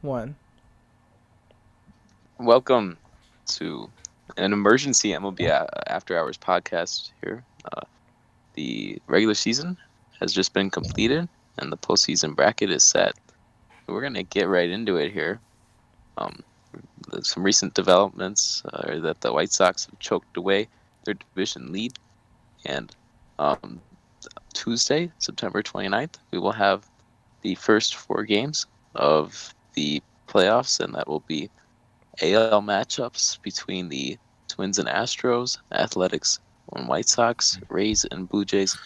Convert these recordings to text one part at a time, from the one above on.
One. Welcome to an emergency MLB After Hours podcast here. The regular season has just been completed and the postseason bracket is set. So we're going to get right into it here. Um, some recent developments are that the White Sox have choked away their division lead. And Tuesday, September 29th, we will have the first four games of the playoffs, and that will be AL matchups between the Twins and Astros, Athletics and White Sox, Rays and Blue Jays,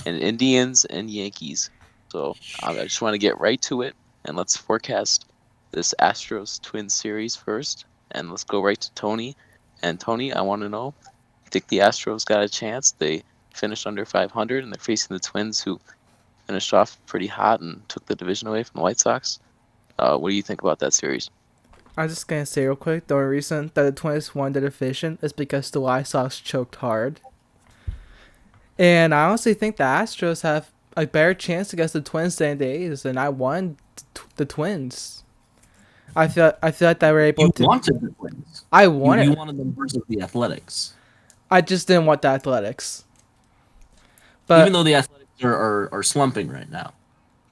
and Indians and Yankees. So I just want to get right to it, and let's forecast this Astros Twins series first. And let's go right to Tony. And Tony, I want to know, I think the Astros got a chance. They finished under 500, and they're facing the Twins, who finished off pretty hot and took the division away from the White Sox. What do you think about that series? I'm just gonna say real quick, the only reason that the Twins won the division is because the White Sox choked hard. And I honestly think the Astros have a better chance against the Twins than the A's, and I won the Twins. I feel like they were able You to. wanted the Twins. I You wanted. wanted them versus the Athletics. I just didn't want the Athletics. But Even though the Athletics are slumping right now.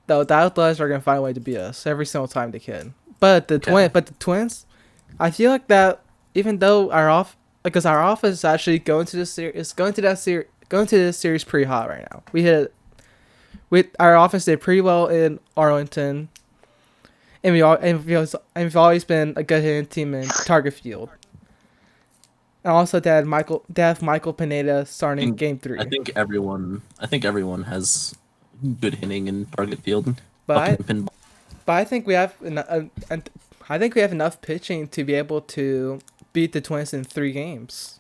though the Athletics are gonna find a way to beat us every single time they can. But the Twins, I feel like that even though because our offense is actually going to this series, is going to this series pretty hot right now. Our offense did pretty well in Arlington, and we've always been a good hitting team in Target Field. And also they have Michael Pineda starting Game 3. I think everyone has good hitting in Target Field. But Fucking pinball. But I think we have I think we have enough pitching to be able to beat the Twins in 3 games.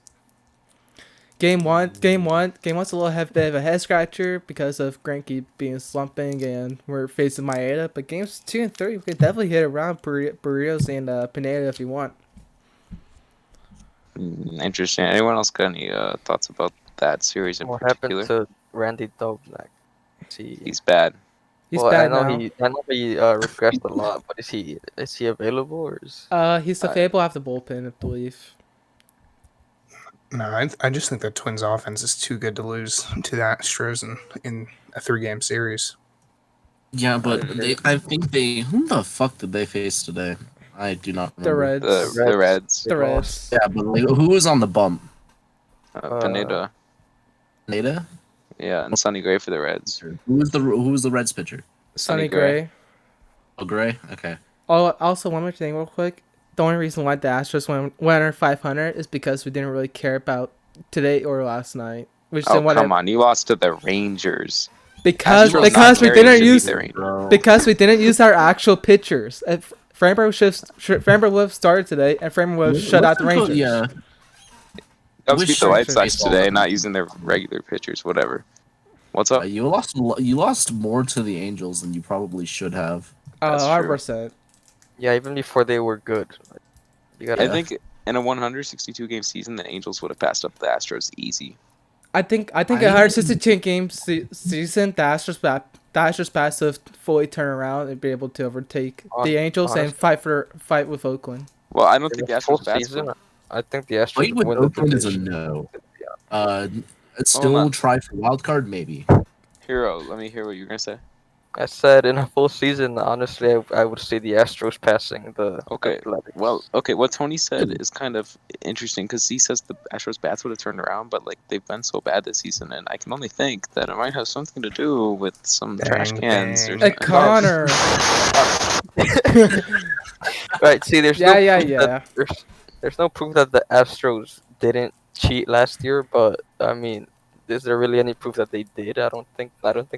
Game's a little bit of a head scratcher because of Greinke being slumping and we're facing Maeda. But games 2 and 3, we could definitely hit around Barrios and Pineda if you want. Interesting. Anyone else got any thoughts about that series in What particular? happened to Randy Dobnak? He's bad. He's well, bad I know now. he regressed a lot, but is he available or is? He's available off the bullpen, I believe. No, I just think the Twins' offense is too good to lose to the Astros in a 3-game series. Yeah, but I think who the fuck did they face today? I do not The remember. Reds. The Reds. The Reds. Yeah, but who was on the bump? Pineda. Nada? Yeah, and Sonny Gray for the Reds. Who was the Reds pitcher? Sonny Sonny Gray. Gray. Oh, Gray? Okay. Oh, also one more thing real quick. The only reason why the Astros went under 500 is because we didn't really care about today or last night. Oh, come on. You lost to the Rangers. Because Astros because not we carrying didn't should use beat the Rangers. Bro. because we didn't use our actual pitchers. Framber would have started today, and Framber would have shut out the Rangers. Yeah. Cubs Wish beat the White Rangers Sox baseball today, was- not using their regular pitchers. Whatever. What's up? You lost more to the Angels than you probably should have. That's true. 100%. Yeah, even before they were good. You gotta. I think in a 162 game season, the Angels would have passed up the Astros easy. I think a 162 game season, the Astros pass to fully turn around and be able to overtake the Angels and fight with Oakland. Well, I don't in think the the full Astros bats. season, I think the Astros Fight with win the Oakland is a division. no. Yeah. Still on. try for wild card, maybe. Hero, let me hear what you're gonna say. I said in a full season, honestly, I would say the Astros passing the Okay. Athletics. Well, okay. What Tony said is kind of interesting because he says the Astros bats would have turned around, but like they've been so bad this season, and I can only think that it might have something to do with some trash Dang, cans dang. or Hey, something. Connor. Right. See, there's Yeah, no yeah, proof yeah. That, there's no proof that the Astros didn't cheat last year, but I mean, is there really any proof that they did? I don't think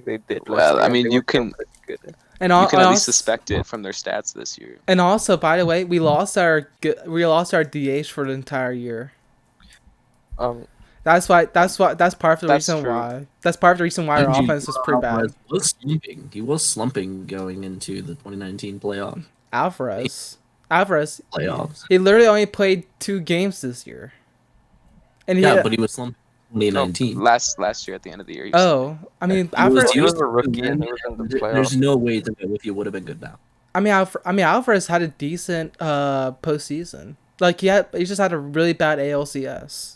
they did. Well, last year, I and mean, they you were still can- pretty good. And You can at also, least suspect it from their stats this year. And also, by the way, we lost our DH for the entire year. That's part of the That's reason true. why. That's part of the reason why our Benji offense was pretty bad. He was slumping going into the 2019 Alvarez, playoffs. he literally only played 2 games this year. And he Yeah, had- but he was slumping in No, 2019. last year at the end of the year. he was- oh, I mean, He was- Alvarez. He was a good rookie then. and he was in the There's playoffs. no way that Whitfield would have been good now. Alvarez had a decent postseason. Like he just had a really bad ALCS.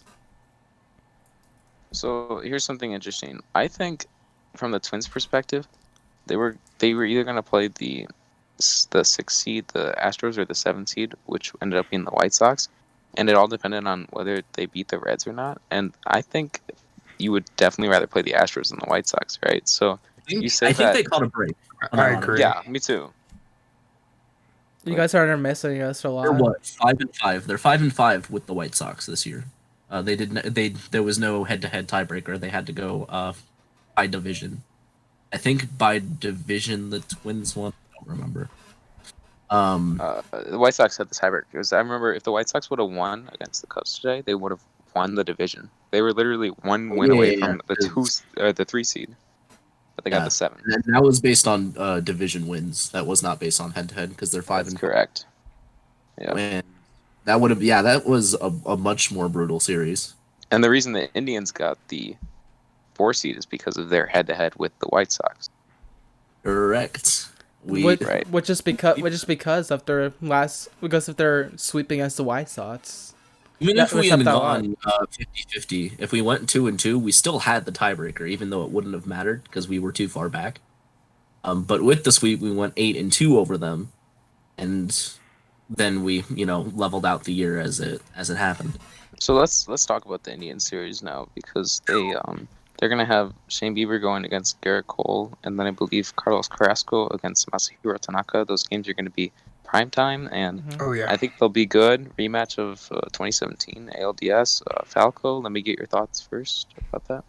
So here's something interesting. I think, from the Twins' perspective, they were either gonna play the 6th seed, the Astros, or the 7th seed, which ended up being the White Sox, and it all depended on whether they beat the Reds or not. And I think you would definitely rather play the Astros than the White Sox, right? So you said I think that. they caught a break. I agree. Yeah, me too. You guys are missing us a lot. They're what, 5-5? They're 5-5 with the White Sox this year. There was no head-to-head tiebreaker. They had to go by division. I think by division the Twins won. I don't remember. The White Sox had the tiebreaker because I remember if the White Sox would have won against the Cubs today, they would have won the division. They were literally one win away from the 3 seed, but they got the 7. And that was based on division wins. That was not based on head-to-head because they're 5 That's and correct. Yeah. And that was a much more brutal series. And the reason the Indians got the 4 seed is because of their head-to-head with the White Sox. Correct. Which is because of their sweep against the White Sox. Even if we had gone 50-50, if we went 2-2, we still had the tiebreaker, even though it wouldn't have mattered because we were too far back. But with the sweep, we went 8-2 over them, and then we, leveled out the year as it happened. So let's talk about the Indian series now because they're gonna have Shane Bieber going against Garrett Cole, and then I believe Carlos Carrasco against Masahiro Tanaka. Those games are gonna be prime time, and I think they'll be good. Rematch of 2017 ALDS. Falco, let me get your thoughts first about that.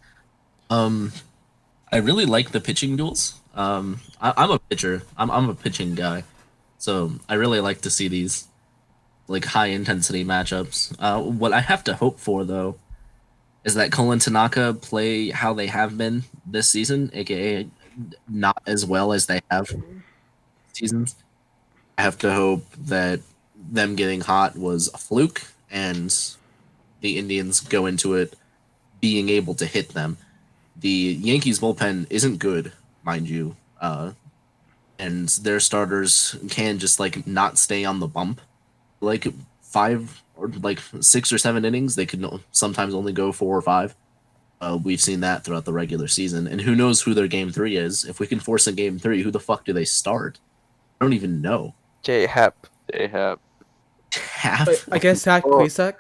I really like the pitching duels. I'm a pitcher. I'm a pitching guy, so I really like to see these like high intensity matchups. What I have to hope for though is that Cole and Tanaka play how they have been this season, aka not as well as they have seasons. I have to hope that them getting hot was a fluke and the Indians go into it being able to hit them. The Yankees bullpen isn't good, mind you, and their starters can just not stay on the bump. 5 or 6 or 7 innings, they could sometimes only go 4 or 5. We've seen that throughout the regular season, and who knows who their game 3 is. If we can force a game 3, who the fuck do they start? I don't even know. J-Hap. J-Hap. I guess Zach Plesac.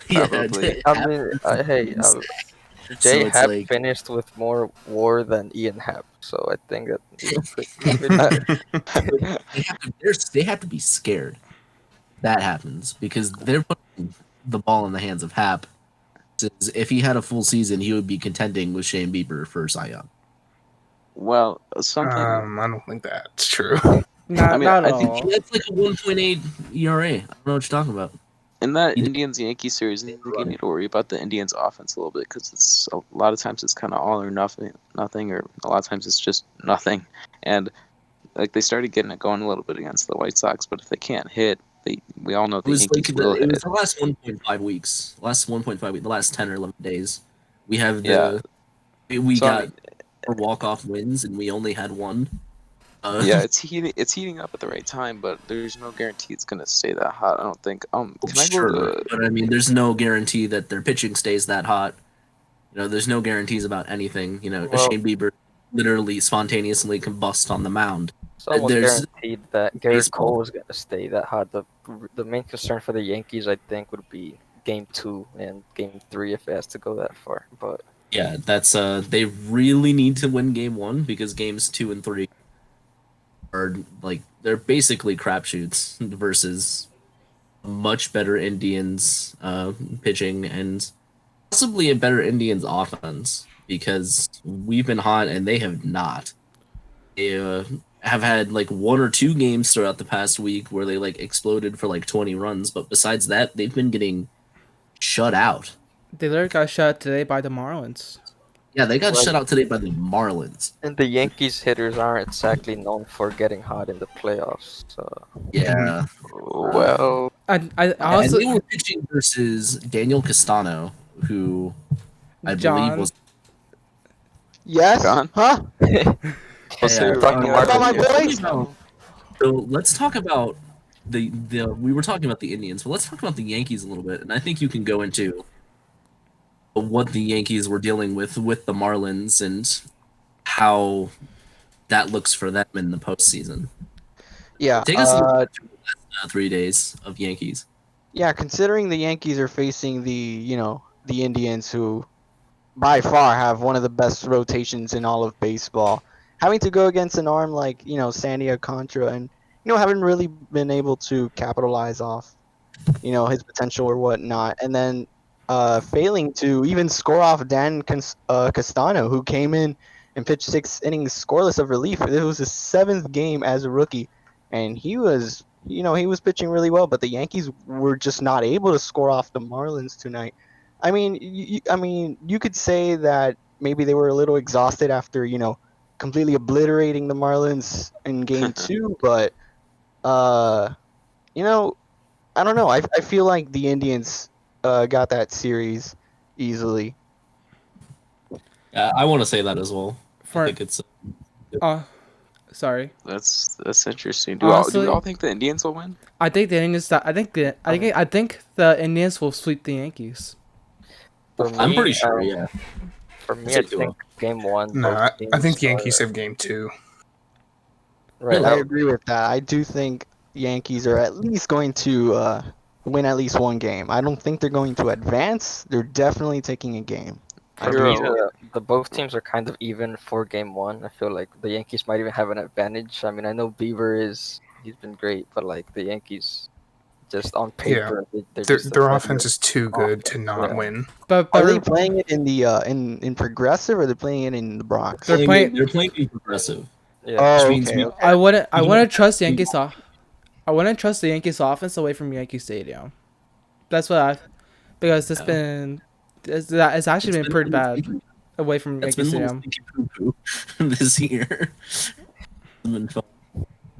Probably. I mean, J-Hap finished with more WAR than Ian Happ, so I think that they have to be scared that happens because they're putting the ball in the hands of Happ. If he had a full season, he would be contending with Shane Bieber for Cy Young. Well, something. I don't think that's true. I think that's like a 1.8 ERA. I don't know what you're talking about. In that Indians-Yankees series, I think you need to worry about the Indians' offense a little bit because it's a lot of times it's kind of all or nothing, or a lot of times it's just nothing. And they started getting it going a little bit against the White Sox, but if they can't hit, we all know the Yankees will hit. It was the last 1.5 weeks, the last 10 or 11 days. We have got walk-off wins, and we only had one. It's heating up at the right time, but there's no guarantee it's gonna stay that hot. I don't think. But I mean, there's no guarantee that their pitching stays that hot. There's no guarantees about anything. Shane Bieber literally spontaneously combust on the mound. Someone guaranteed that Garrett Cole was gonna stay that hot. The main concern for the Yankees, I think, would be Game 2 and Game 3 if it has to go that far. But yeah, that's they really need to win Game 1 because Games 2 and 3 are they're basically crapshoots versus much better Indians pitching and possibly a better Indians offense because we've been hot and they have not. They have had 1 or 2 games throughout the past week where they exploded for 20 runs, but besides that, they've been getting shut out. They literally got shut out today by the Marlins. Yeah, they got shut out today by the Marlins. And the Yankees hitters aren't exactly known for getting hot in the playoffs. So. Yeah. Well, I also and they were pitching versus Daniel Castano, who I believe was. Yes. John? Huh? Talking about my boys? So let's talk about the we were talking about the Indians, but let's talk about the Yankees a little bit. And I think you can go into what the Yankees were dealing with the Marlins and how that looks for them in the postseason. Yeah. Take us a little bit through the last 3 days of Yankees. Yeah. Considering the Yankees are facing the Indians, who by far have one of the best rotations in all of baseball, having to go against an arm like Sandy Alcantara, and haven't really been able to capitalize off his potential or whatnot, and then failing to even score off Castano, who came in and pitched 6 innings scoreless of relief. It was his 7th game as a rookie, and he was pitching really well, but the Yankees were just not able to score off the Marlins tonight. I mean, you could say that maybe they were a little exhausted after completely obliterating the Marlins in Game 2, but you know I don't know. I feel like the Indians got that series easily. Yeah, I want to say that as well. For I think it's sorry, That's interesting. Do Honestly- we all think the Indians will win? I think the Indians. I think the Indians will sweep the Yankees. For I'm me, pretty sure. Yeah, For me, Say I two think Game 1. No, both I think teams the Yankees are- have game 2. Right. I agree with that. I do think Yankees are at least going to win at least one game. I don't think they're going to advance. They're definitely taking a game. For Hero. me, the both teams are kind of even for Game 1. I feel like the Yankees might even have an advantage. I mean, I know he's been great, but like the Yankees, just on paper, they're just a Their better offense is too good to not yeah. win. But Are they playing it in the in Progressive, or are they playing it in the Bronx? They're playing- They're playing progressive. Yeah. Oh, which means okay. we- I wouldn't You trust the Yankees off. I wouldn't trust the Yankees offense away from Yankee Stadium. That's what because it's actually been pretty bad away from That's Yankee been a little Stadium. stinky poo-poo this year. It's been fun.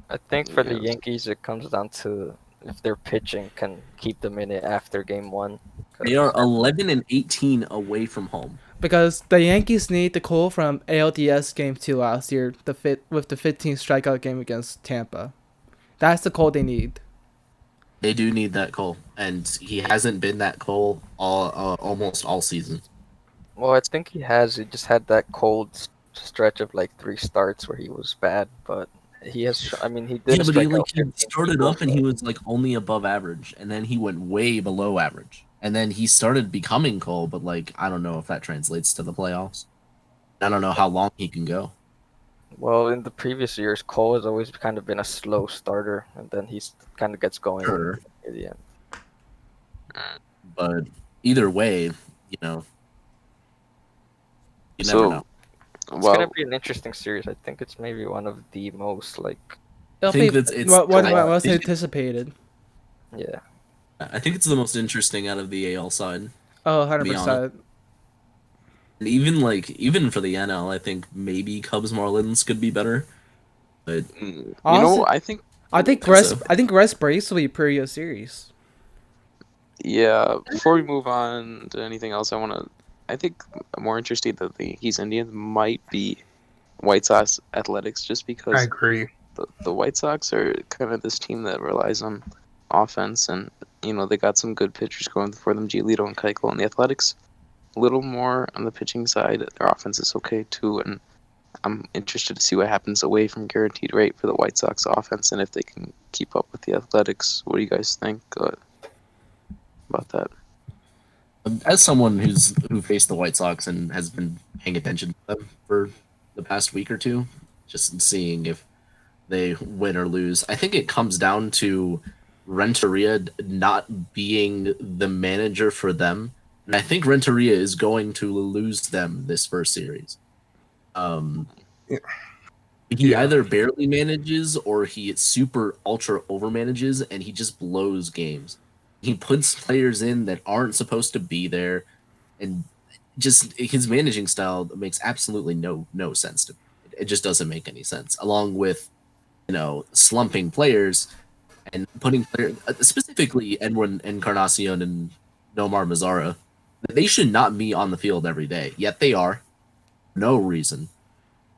I think for the Yeah. Yankees, it comes down to if their pitching can keep them in it after Game 1. They are 11-18 away from home. Because the Yankees need the call from ALDS Game 2 last year, with the 15 strikeout game against Tampa. That's the call they need. They do need that Cole, and he hasn't been that Cole almost all season. Well, I think he just had that cold stretch of like 3 starts where he was bad, but he has. I mean, he did. Yeah, but strike he out 15 started people, up and he but- was like only above average, and then he went way below average, and then he started becoming Cole. But like, I don't know if that translates to the playoffs. I don't know how long he can go. Well, in the previous years, Cole has always kind of been a slow starter, and then he kind of gets going Sure. at the end. But either way, you know, you So, never know. It's gonna Well, be an interesting series. I think it's maybe one of the most like, It'll think be that's- it's- what I- was I- anticipated. yeah. I think it's the most interesting out of the AL side. Oh, be 100%. And even for the NL, I think maybe Cubs Marlins could be better. But Honestly- I think I think Rest Braves will be a pretty good series. yeah. Before we move on to anything else, I think more interesting than the Yankees Indians might be White Sox Athletics, just I because agree. the White Sox are kind of this team that relies on offense, and they got some good pitchers going for them, Giolito and Keuchel, and the Athletics a little more on the pitching side. Their offense is okay too, and I'm interested to see what happens away from guaranteed rate for the White Sox offense, and if they can keep up with the Athletics. What do you guys think about that? as someone who faced the White Sox and has been paying attention to them for the past week or two, just seeing if they win or lose, I think it comes down to Renteria not being the manager for them. And I think Renteria is going to lose them this first series. Yeah. He Yeah. either barely manages or he super ultra over manages and he just blows games. He puts players in that aren't supposed to be there, and just his managing style makes absolutely no sense to me. It just doesn't make any sense. Along with slumping players and putting players, specifically Edwin Encarnacion and Nomar Mazara, they should not be on the field every day. Yet they are, no reason.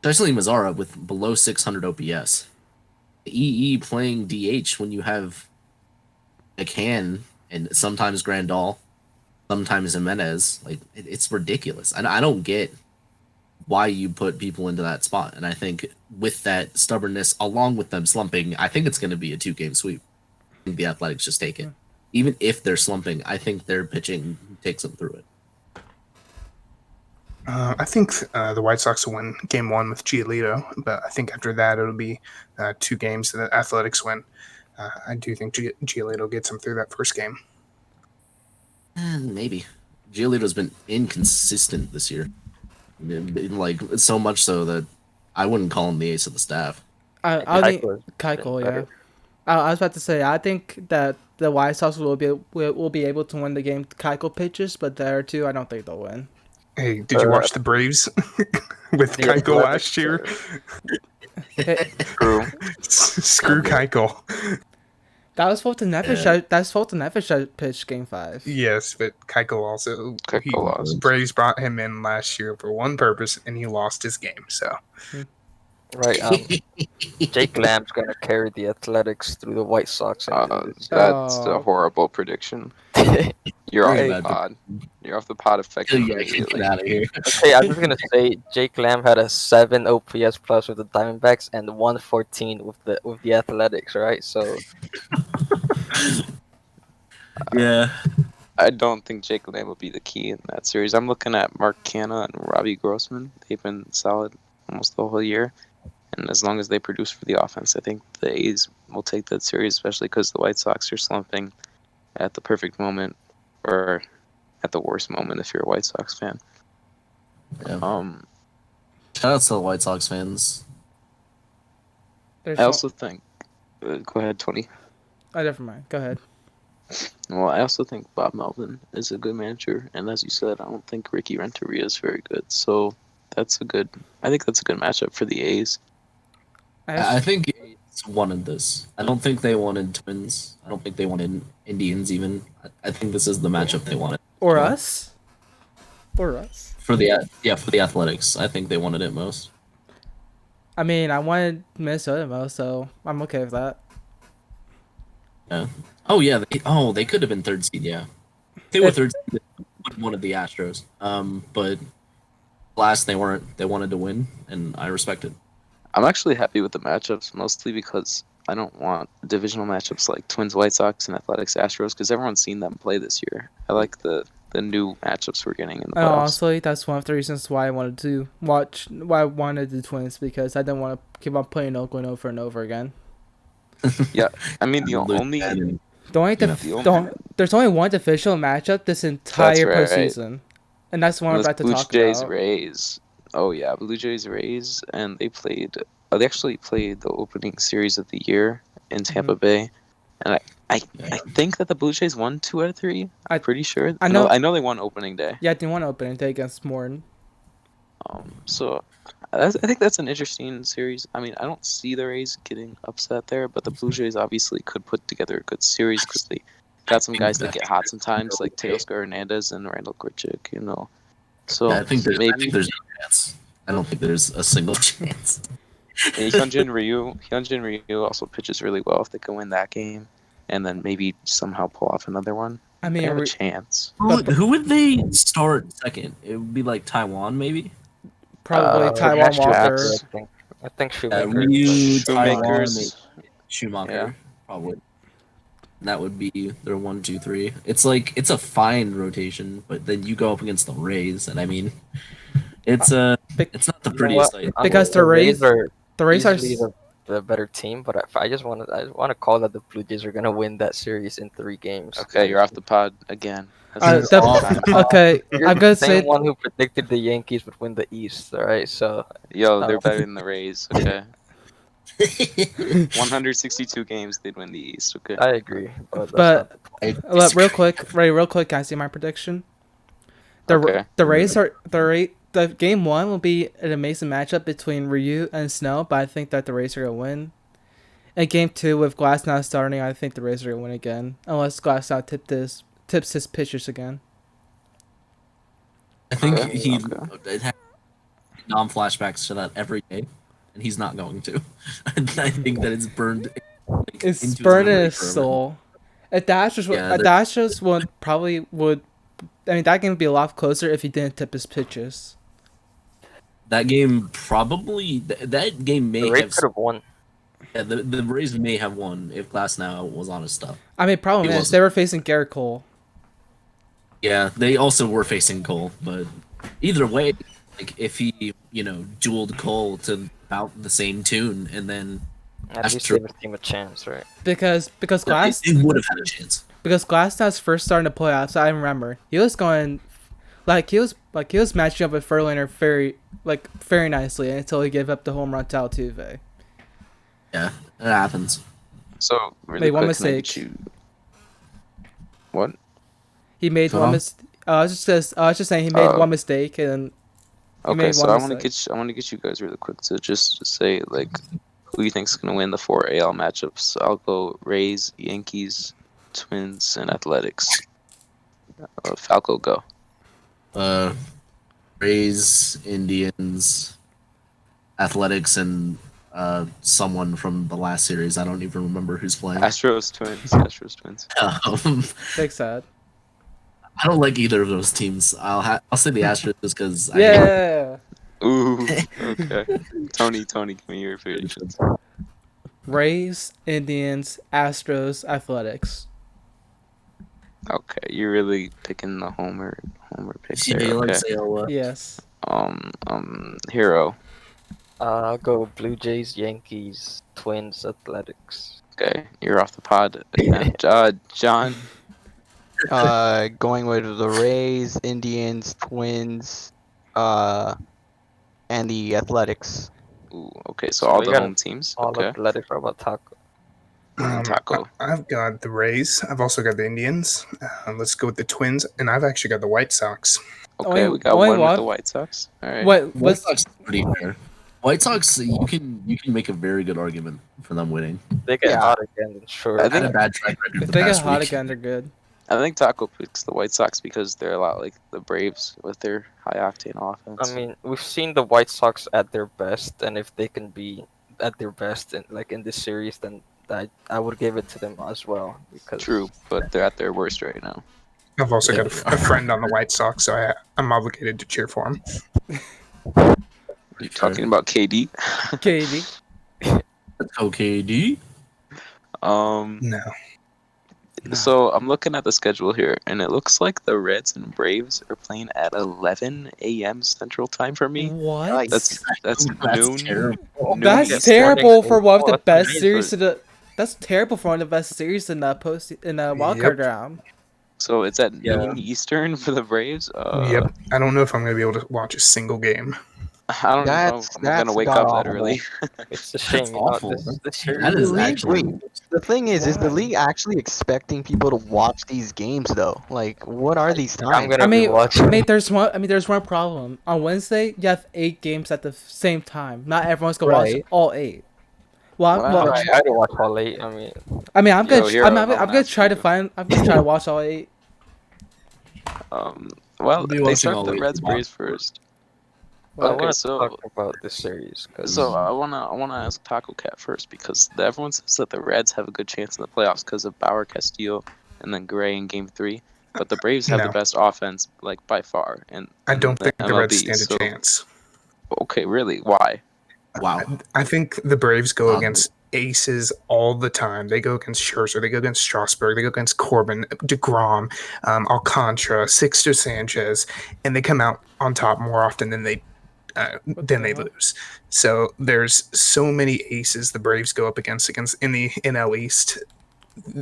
Especially Mazara with below 600 OPS. EE playing DH when you have McCann and sometimes Grandal, sometimes Jimenez. Like it's ridiculous. I don't get why you put people into that spot. And I think with that stubbornness, along with them slumping, I think it's going to be a 2-game sweep. I think the Athletics just take it. Even if they're slumping, I think their pitching takes them through it. I think the White Sox will win Game 1 with Giolito, but I think after that it'll be 2 games that the Athletics win. I do think Giolito gets them through that first game. Maybe. Giolito's been inconsistent this year. Like, so much so that I wouldn't call him the ace of the staff. I think Keuchel, yeah. I was about to say, I think that the White Sox will be able to win the game Keuchel pitches, but there too, I don't think they'll win. Hey, did you watch the Braves with Keuchel last year? Screw Keuchel. That was Fulton Nefesh. That's Fulton Nefesh pitched Game 5. Yes, but Keuchel also. Braves brought him in last year for one purpose, and he lost his game. So. Right. Jake Lamb's gonna carry the Athletics through the White Sox. That's a horrible prediction. You're off the pod. You're off the pod effectively. Get out of here. Okay, I'm just gonna say Jake Lamb had a 7 OPS plus with the Diamondbacks and 114 with the Athletics. Right, so. Yeah. I don't think Jake Lamb will be the key in that series. I'm looking at Mark Canha and Robbie Grossman. They've been solid almost the whole year. And as long as they produce for the offense, I think the A's will take that series, especially because the White Sox are slumping at the perfect moment, or at the worst moment if you're a White Sox fan. Yeah. Shout out to the White Sox fans. I also think... go ahead, Tony. Oh, never mind. Go ahead. Well, I also think Bob Melvin is a good manager, and as you said, I don't think Ricky Renteria is very good. So I think that's a good matchup for the A's. I think A's wanted this. I don't think they wanted Twins. I don't think they wanted Indians even. I think this is the matchup they wanted. Or us. For the Athletics, I think they wanted it most. I mean, I wanted Minnesota most, so I'm okay with that. Yeah. Oh yeah. They could have been 3rd seed. Yeah. They were 3rd seed. They wanted the Astros. But last they weren't. They wanted to win, and I respect it. I'm actually happy with the matchups, mostly because I don't want divisional matchups like Twins, White Sox, and Athletics, Astros, because everyone's seen them play this year. I like the new matchups we're getting in the playoffs. Honestly, that's one of the reasons why I wanted the Twins, because I didn't want to keep on playing Oakland over and over again. Yeah, I mean there's only one official matchup this entire postseason, and that's the one I'm about to talk about. Blue Jays Rays. Oh yeah, Blue Jays Rays, and they played. They actually played the opening series of the year in Tampa Bay, and I think that the Blue Jays won 2 out of 3. I'm pretty sure. I know they won opening day. Yeah, they won opening day against Morton. So I think that's an interesting series. I mean, I don't see the Rays getting upset there, but the Blue Jays obviously could put together a good series because they got some guys that get hot sometimes, like Teoscar Hernandez and Randall Grichuk, you know. So I think there's no chance. I don't think there's a single chance. And Hyunjin Ryu also pitches really well if they can win that game, and then maybe somehow pull off another one. I mean, they have a chance. Who would they start second? It would be like Taiwan, maybe. Probably Taiwan Walker. I think Shoemaker. Ryu, Taiwan, Schumacher, yeah. Probably. That would be their 1, 2, 3. It's like it's a fine rotation, but then you go up against the Rays, and I mean, it's not the prettiest sight. Because the Rays are the better team, but I just want to call that the Blue Jays are gonna win that series in 3 games. Okay, you're off the pod again. Okay, I'm gonna say one who predicted the Yankees would win the East. All right, so they're better than the Rays. Okay. 162 games, they'd win the East. Okay, I agree. But real quick, can I see my prediction? The game 1 will be an amazing matchup between Ryu and Snell, but I think that the Rays are gonna win. And game 2 with Glass now starting, I think the Rays are gonna win again, unless Glass now tips his pitchers again. I think he had non-flashbacks to that every day. and he's not going to. I think that it's burned. Like, It's into burned in memory his forever. soul. If the Astros would, Yeah, the Astros would. I mean, that game would be a lot closer if he didn't tip his pitches. That game probably that game The may Rays have. could have won. Yeah, the Rays may have won if Glasnow was on his stuff. I mean, problem He is wasn't. they were facing Garrett Cole. Yeah, they also were facing Cole, but either way, like if he dueled Cole to about the same tune, and then At That's least true. give his team a chance, right? Because Glass they would have had a chance. because Glasnow's first starting to playoffs, I remember he was going he was matching up with Verlander very nicely until he gave up the home run to Altuve. Yeah, it happens. So really Made one quick, can I get mistake. you- What? He made Huh? one mistake. I was just saying he made Uh, one mistake and He Okay, made so one I want to mistake. get you guys really quick to just say like who you think's gonna win the 4 AL matchups. I'll go Rays, Yankees, Twins, and Athletics. Falco, go. Rays, Indians, Athletics, and someone from the last series. I don't even remember who's playing. Astros, Twins. Astros, Twins. big sad. I don't like either of those teams. I'll say the Astros just because. Yeah. Ooh, okay. Tony, give me your predictions. Rays, Indians, Astros, Athletics. Okay, you're really picking the homer pick Yeah, there. you like Okay. Sayola. Yes. Hero. I'll go Blue Jays, Yankees, Twins, Athletics. Okay, you're off the pod again. John. Going with the Rays, Indians, Twins, and the Athletics. Ooh, okay, so So all we the got home teams. All Okay. Athletics. What about Taco? Taco. I've got the Rays. I've also got the Indians. Let's go with the Twins, and I've actually got the White Sox. Okay, Only- we got only one with one? the White Sox. All right. What? White What's Sox is pretty fair. White Sox, you can make a very good argument for them winning. They get Yeah. hot again, then sure. I Had a think bad track record if the they get past hot week. again? They're good. I think Taco picks the White Sox because they're a lot like the Braves with their high octane offense. I mean, we've seen the White Sox at their best, and if they can be at their best in this series, then I would give it to them as well. Because True, but they're at their worst right now. I've also Yeah, got they a friend on the White Sox, so I'm obligated to cheer for him. You're talking about KD. Katie. OKD. No. So I'm looking at the schedule here, and it looks like the Reds and Braves are playing at 11 a.m. Central Time for me. What? That's noon. terrible. noon That's Eastern. terrible for one of the That's best amazing. series in the. That's terrible for one of the best series in the wildcard Yep. round. So it's at Yeah. noon Eastern for the Braves. Yep. I don't know if I'm going to be able to watch a single game. I don't know. That's- If I'm gonna that's wake up that god-awful. early. it's a shame. That's You know, awful. this series That is Wait, actually. The thing is the league actually expecting people to watch these games though? Like, what are these I'm times? gonna I be mean, watching. there's one problem. On Wednesday, you have 8 games at the same time. Not everyone's gonna watch Right. all 8. Well, Wow. well, I try to watch all 8. I mean, I'm Yo, gonna, Hero, I'm no one gonna asked try you to to. find. I'm gonna try to watch all 8. Well, I'll be they watching start all the 8 Reds tomorrow. Braves first. I Okay, want to so- talk about this series because So I wanna ask Taco Cat first because everyone says that the Reds have a good chance in the playoffs because of Bauer, Castillo, and then Gray in Game 3. But the Braves have the No. best offense, like by far. And I don't think the Reds MLB, stand a chance. Okay, really? Why? Wow. I think the Braves go Um, against aces all the time. They go against Scherzer. They go against Strasburg. They go against Corbin, DeGrom, Alcantara, Sixto Sanchez, and they come out on top more often than they lose. So there's so many aces the Braves go up against in the NL East.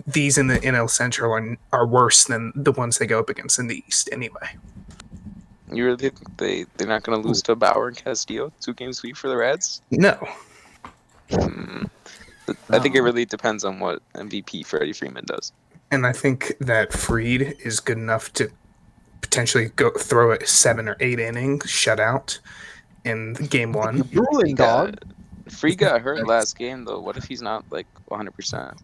These in the NL Central are worse than the ones they go up against in the East anyway. You really think they're not going to lose to Bauer and Castillo 2-game sweep for the Reds? No. I think it really depends on what MVP Freddie Freeman does. And I think that Freed is good enough to potentially go throw a 7 or 8 inning shutout in game 1. Ruling dog. Freed got hurt last game though. What if he's not like 100%?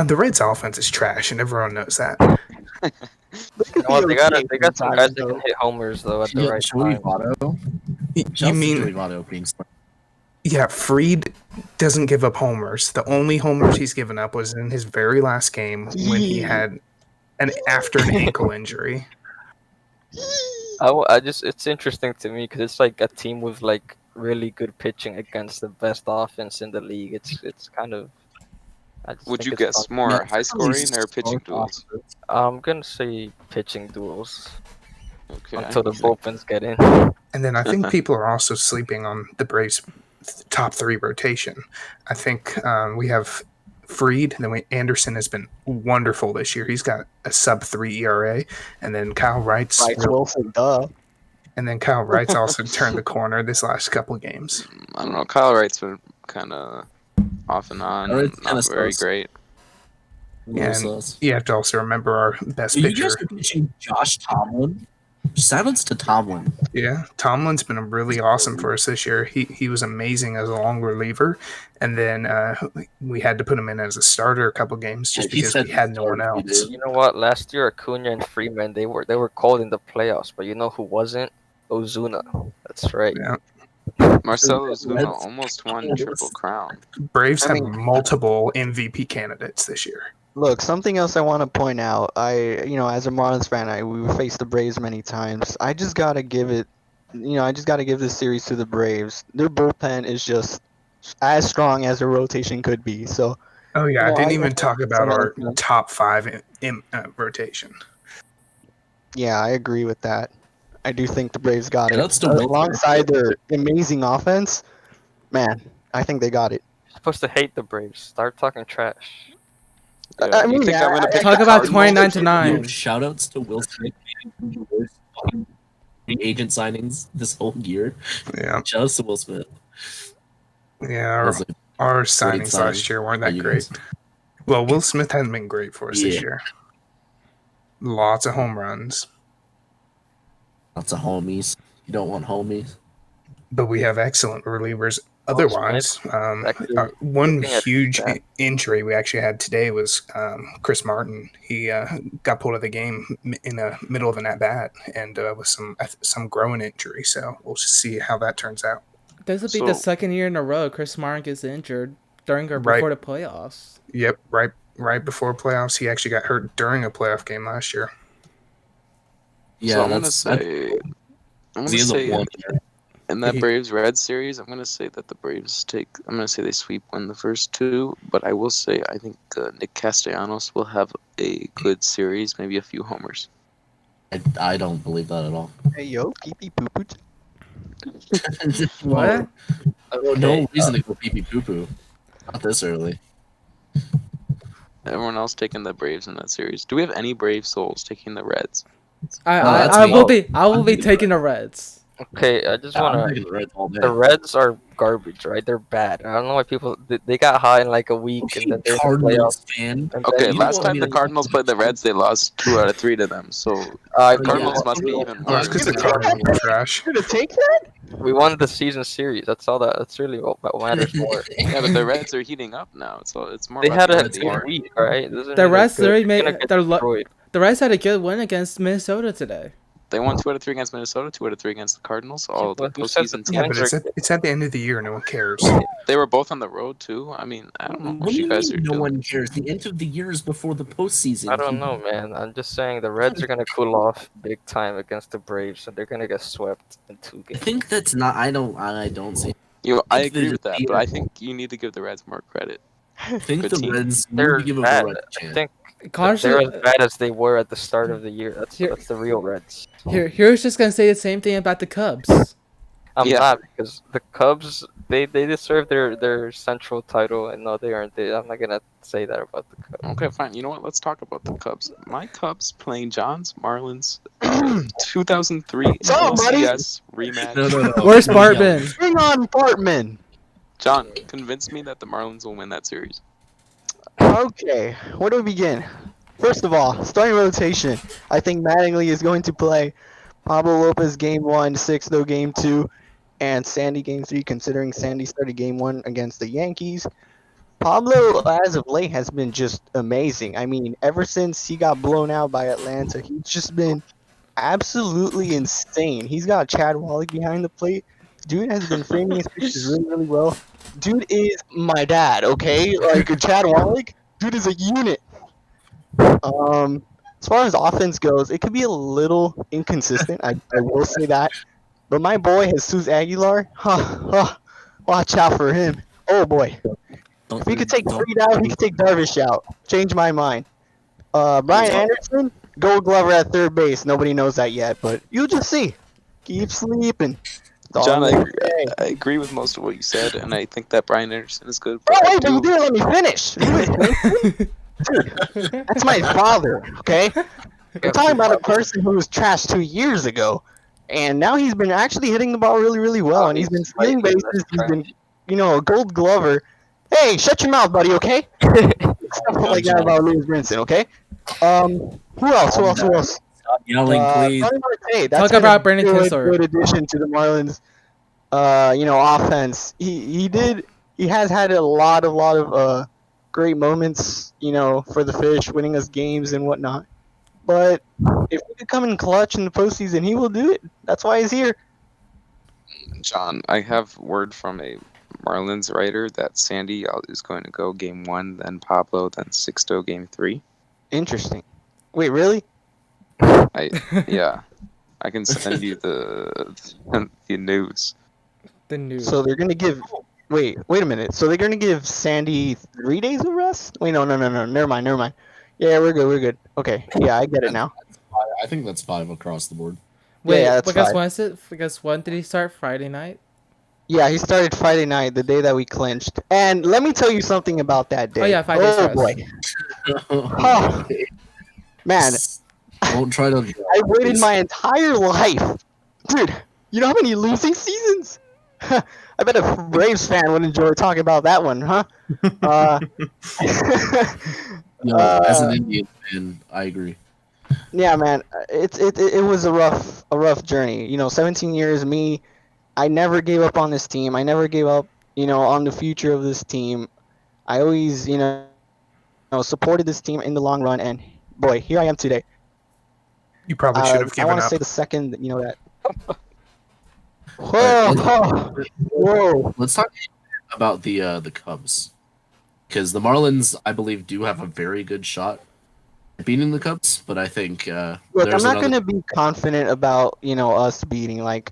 The Reds' offense is trash, and everyone knows that. well, they got some guys that can hit homers though at the right Joey time. Votto. You mean Joey Votto being smart. Yeah, Fried doesn't give up homers. The only homers he's given up was in his very last game when he had after an ankle injury. It's interesting to me because it's like a team with like really good pitching against the best offense in the league. It's kind of. Would think you it's guess fun. more high scoring or pitching duels? I'm gonna say pitching duels Okay. until the bullpens get in. And then I think people are also sleeping on the Braves' top 3 rotation. I think we have Fried, and then Anderson has been wonderful this year. He's got a sub-3 ERA, and then Kyle Wright's Wilson, duh. And then Kyle Wright's also turned the corner this last couple games. I don't know. Kyle Wright's been kind of off and on, not very great. Yeah, and you have to also remember our best pitcher. You guys are pitching Josh Tomlin. Silence to Tomlin. Yeah, Tomlin's been really awesome for us this year. He was amazing as a long reliever, and then we had to put him in as a starter a couple games just because we had no one else. You know what? Last year, Acuna and Freeman they were called in the playoffs, but you know who wasn't? Ozuna. That's right. Yeah. Marcelo Ozuna almost won Triple Crown. Braves have multiple MVP candidates this year. Look, something else I want to point out. As a Marlins fan, we faced the Braves many times. I just gotta give this series to the Braves. Their bullpen is just as strong as their rotation could be. So. Oh yeah, I didn't even talk about our top 5 in rotation. Yeah, I agree with that. I do think the Braves got it. That's Alongside their amazing offense, man, I think they got it. You're supposed to hate the Braves. Start talking trash. Yeah, I'm gonna talk about 29-9. Shout outs to Will Smith being the worst fucking free agent signings this whole year. Yeah. Shout outs to Will Smith. Yeah, our signings last year weren't that great. Well, Will Smith hasn't been great for us this year. Lots of home runs. Lots of homies. You don't want homies. But we have excellent relievers. Otherwise, one huge injury we actually had today was Chris Martin. He got pulled out of the game in the middle of an at-bat and with some growing injury. So we'll just see how that turns out. This will be the second year in a row Chris Martin gets injured during or before the playoffs. Yep, right before playoffs. He actually got hurt during a playoff game last year. Yeah, so I'm gonna say in that Braves-Reds series, I'm gonna say that the Braves I'm gonna say they win the first 2, but I will say I think Nick Castellanos will have a good series, maybe a few homers. I don't believe that at all. Hey yo, pee pee poo poo. What? No reason to go pee pee poo poo. Not this early. Everyone else taking the Braves in that series. Do we have any Brave souls taking the Reds? I will be taking the Reds. Okay, I just want to. The Reds are garbage, right? They're bad. I don't know why people they got high in like a week and then they're Cardinals fan. Okay, last time the Cardinals played the Reds, they lost 2 out of 3 to them. So Cardinals must be even worse. Because the Cardinals are trash. Gonna take that? We won the season series. That's all. That's really what matters more. Yeah, but the Reds are heating up now. So it's more. They had a good week, right? The Reds the Reds had a good win against Minnesota today. They won 2 out of 3 against Minnesota, 2 out of 3 against the Cardinals. All the postseason teams. Yeah, but it's at the end of the year. No one cares. They were both on the road too. I mean, I don't know what you guys are doing. No one cares. The end of the year is before the postseason. I don't know, man. I'm just saying the Reds are gonna cool off big time against the Braves, and they're gonna get swept in 2 games. I think that's not. I don't see. I agree with that, but I think you need to give the Reds more credit. I think the Reds they're give them bad. a chance. I think they're as bad as they were at the start of the year. That's the real Reds. Here's just gonna say the same thing about the Cubs. I'm not, because the Cubs they deserve their central title, and no, they aren't. I'm not gonna say that about the Cubs. Okay, fine. You know what? Let's talk about the Cubs. My Cubs playing John's Marlins 2003 LCS rematch. No. Where's Bartman? Bring on Bartman. John, convince me that the Marlins will win that series. Okay, where do we begin? First of all, starting rotation. I think Mattingly is going to play Pablo Lopez game 1, Sixto game 2, and Sandy game 3, considering Sandy started game 1 against the Yankees. Pablo, as of late, has been just amazing. I mean, ever since he got blown out by Atlanta, he's just been absolutely insane. He's got Chad Wallach behind the plate Dude has been framing his pitches really, really well. Dude is my dad, okay? Like Chad Wallach, dude is a unit. As far as offense goes, it could be a little inconsistent. I will say that. But my boy Jesus Aguilar, watch out for him. Oh boy, if he could take Freed out, he could take Darvish out. Change my mind. Brian Anderson, Gold Glover at third base. Nobody knows that yet, but you'll just see. Keep sleeping. That's all John, I'm gonna say. I agree with most of what you said, and I think that Brian Anderson is good. Oh But I wait, but you do, didn't let me finish. Who is Winston? Dude, that's my father. Okay, we're talking about a person who was trashed 2 years ago, and now he's been actually hitting the ball really, really well, and he's been stealing bases. He's been, a Gold Glover. Hey, shut your mouth, buddy. Okay. Stuff like that about Lewis Brinson. Okay. Who else? Stop yelling, please. Tony Marte, that's Talk been about a Brandon Kinsler. good addition to the Marlins. Offense. He has had a lot of great moments. For the Fish, winning us games and whatnot. But if he could come in clutch in the postseason, he will do it. That's why he's here. John, I have word from a Marlins writer that Sandy is going to go game 1, then Pablo, then Sixto game 3. Interesting. Wait, really? Yeah, I can send you the news. The news. So they're gonna give. Wait a minute. So they're gonna give Sandy 3 days of rest? Wait, no. Never mind. Yeah, we're good. Okay. Yeah, I get it now. I think that's 5 across the board. Wait, yeah, that's because fine. when is it? Because when did he start? Friday night? Yeah, he started Friday night, the day that we clinched. And let me tell you something about that day. Oh, yeah, 5 days Oh rest. boy, Oh, man, Don't try to. I waited my entire life, dude. You know how many losing seasons? I bet a Braves fan would enjoy talking about that one, huh? As an Indian fan, I agree. Yeah, man, it was a rough journey. 17 years. I never gave up on this team. I never gave up, on the future of this team. I always, supported this team in the long run, and boy, here I am today. You probably should have I given want to up. say the second, that. Alright, Whoa! Let's talk about the Cubs, because the Marlins, I believe, do have a very good shot at beating the Cubs, but I think Look, there's I'm not another. gonna be confident about us beating. Like,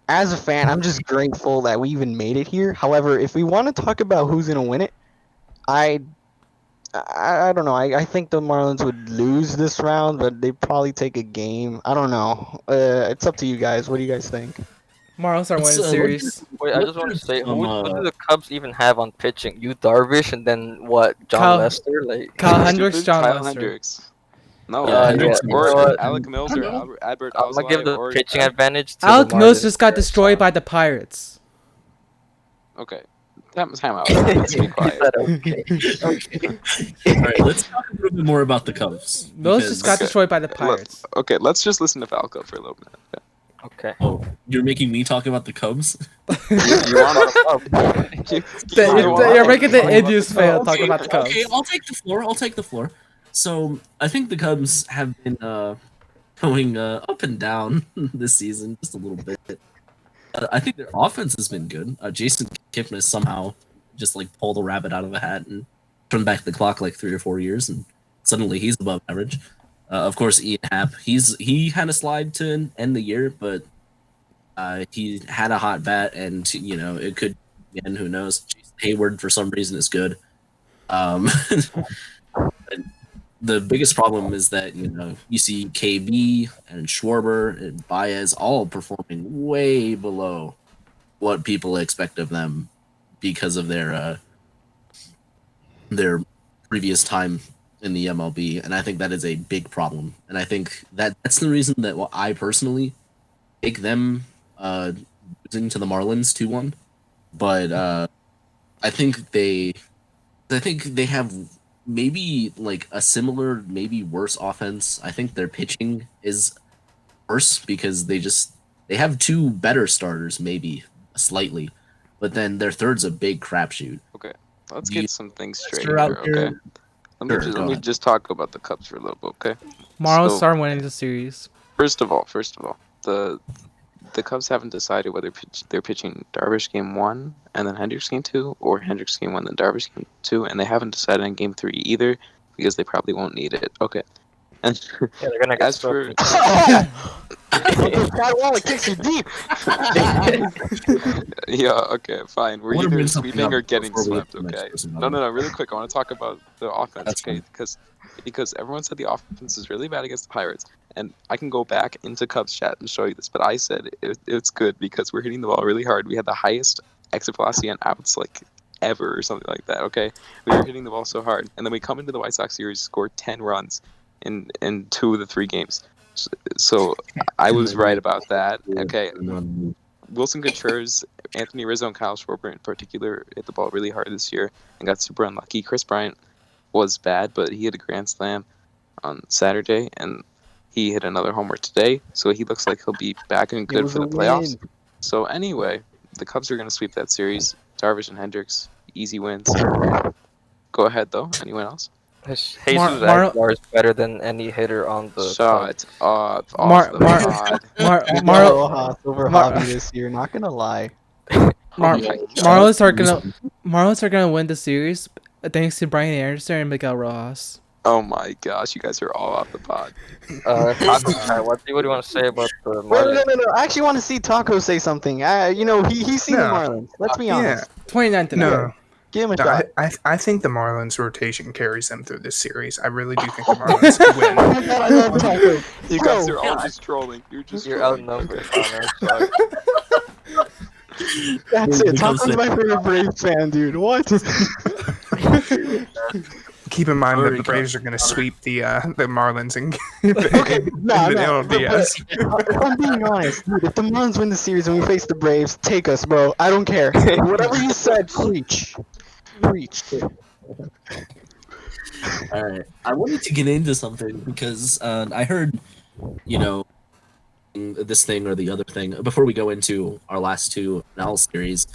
as a fan, I'm just grateful that we even made it here. However, if we want to talk about who's gonna win it, I don't know. I think the Marlins would lose this round, but they'd probably take a game. I don't know. It's up to you guys. What do you guys think? Marlins are winning the series. Wait, I just want to say, who do the Cubs even have on pitching? You Darvish, and then what? John Kyle- Lester, like Kyle Hendricks, John Kyle Lester. Hendricks. No, Yeah, Hendricks yeah. or You know what? Alec Mills or Albert I'm gonna give Osley the or pitching advantage to Alec the Mills Marlins. just got destroyed by the Pirates. Okay, time out. Let's be quiet. All right, let's talk a little bit more about the Cubs. Mills because- just got Okay. destroyed by the Pirates. Okay, let's just listen to Falco for a little minute. Okay. Oh, you're making me talk about the Cubs? You want You're making the Indians fan talk about the Cubs. Okay, I'll take the floor. So I think the Cubs have been going up and down this season just a little bit. I think their offense has been good. Jason Kipnis somehow just like pulled a rabbit out of a hat and turned back the clock like 3 or 4 years, and suddenly he's above average. Of course, Ian Happ, he had a slide to end the year, but he had a hot bat, and it could again. Who knows? Jason Hayward for some reason is good. The biggest problem is that you see KB and Schwarber and Baez all performing way below what people expect of them because of their previous time in the MLB, and I think that is a big problem. And I think that's the reason that I personally take them losing to the Marlins 2-1. But I think they have maybe like a similar, maybe worse offense. I think their pitching is worse because they have 2 better starters, maybe slightly, but then their third's a big crapshoot. Okay, let's get some things straight You're here. out there. Okay, let me just talk about the Cubs for a little bit. Okay. Marlins So- are winning the series. First of all, the the Cubs haven't decided whether they're pitching Darvish game 1 and then Hendricks game 2, or Hendricks game 1 then Darvish game 2, and they haven't decided on game 3 either because they probably won't need it. Okay. And Yeah, they're gonna get as for That wallet kicks you deep. yeah, okay, fine. We're I wanna either bring something sweeping up or getting before we swept. get to the next Okay. person. No. Really quick. I want to talk about the offense. That's Okay, fine. because everyone said the offense is really bad against the Pirates, and I can go back into Cubs chat and show you this. But I said it's good because we're hitting the ball really hard. We had the highest exit velocity on outs like ever or something like that. Okay, we were hitting the ball so hard, and then we come into the White Sox series, scored 10 runs in 2 of the 3 games. So I was right about that. Okay, Wilson Contreras, Anthony Rizzo, and Kyle Schwarber in particular hit the ball really hard this year and got super unlucky. Chris Bryant was bad, but he hit a grand slam on Saturday, and he hit another homer today. So he looks like he'll be back and good was for the a playoffs. win. So anyway, the Cubs are going to sweep that series. Darvish and Hendricks, easy wins. Go ahead, though. Anyone else? Jesus Mar- Aguilar is better than any hitter on the Shut up. Mar- Off the Mar- pod. Mar- over Mar- Javi this year. Not gonna lie. Mar- Oh my God. Marlins are gonna win the series thanks to Brian Anderson and Miguel Rojas. Oh my gosh, you guys are all off the pod. what do you want to say about the Wait, Marlins? no. I actually want to see Taco say something. He's seen the No. Marlins. Let's be honest. 29 to No, 9. Give him a no shot. I think the Marlins rotation carries them through this series. I really do think the Marlins win. Oh my God, I love Taco. You guys are Bro, all just trolling. You're just You're trolling. outnumbered, Okay. Connor. that's it. Taco's my favorite Braves fan, dude. What? Keep in mind that Sorry, the Braves are going to sweep the Marlins and Okay, no. the LDS. If I'm being honest, dude, if the Marlins win the series and we face the Braves, take us, bro. I don't care. Whatever you said, preach. All right, I wanted to get into something because I heard, this thing or the other thing before we go into our last 2 NL series.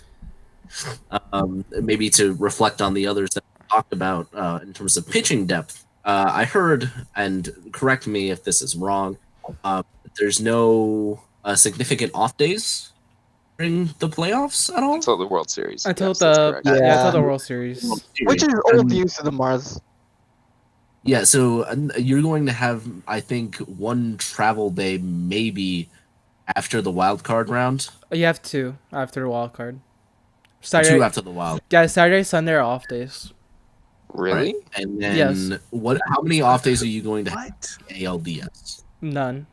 Maybe to reflect on the others that we talked about in terms of pitching depth. I heard, and correct me if this is wrong, there's no significant off days during the playoffs at all. Until the World Series. Until Yes, that's correct. until the World Series. Which is old news to the Mars. Yeah, so you're going to have, I think, 1 travel day maybe after the wild card round. You have 2 after the wild card. 2 Saturday, after the wild. yeah, Saturday, Sunday are off days. Really? Right? And then Yes. how many off days are you going to have What? in ALDS? None.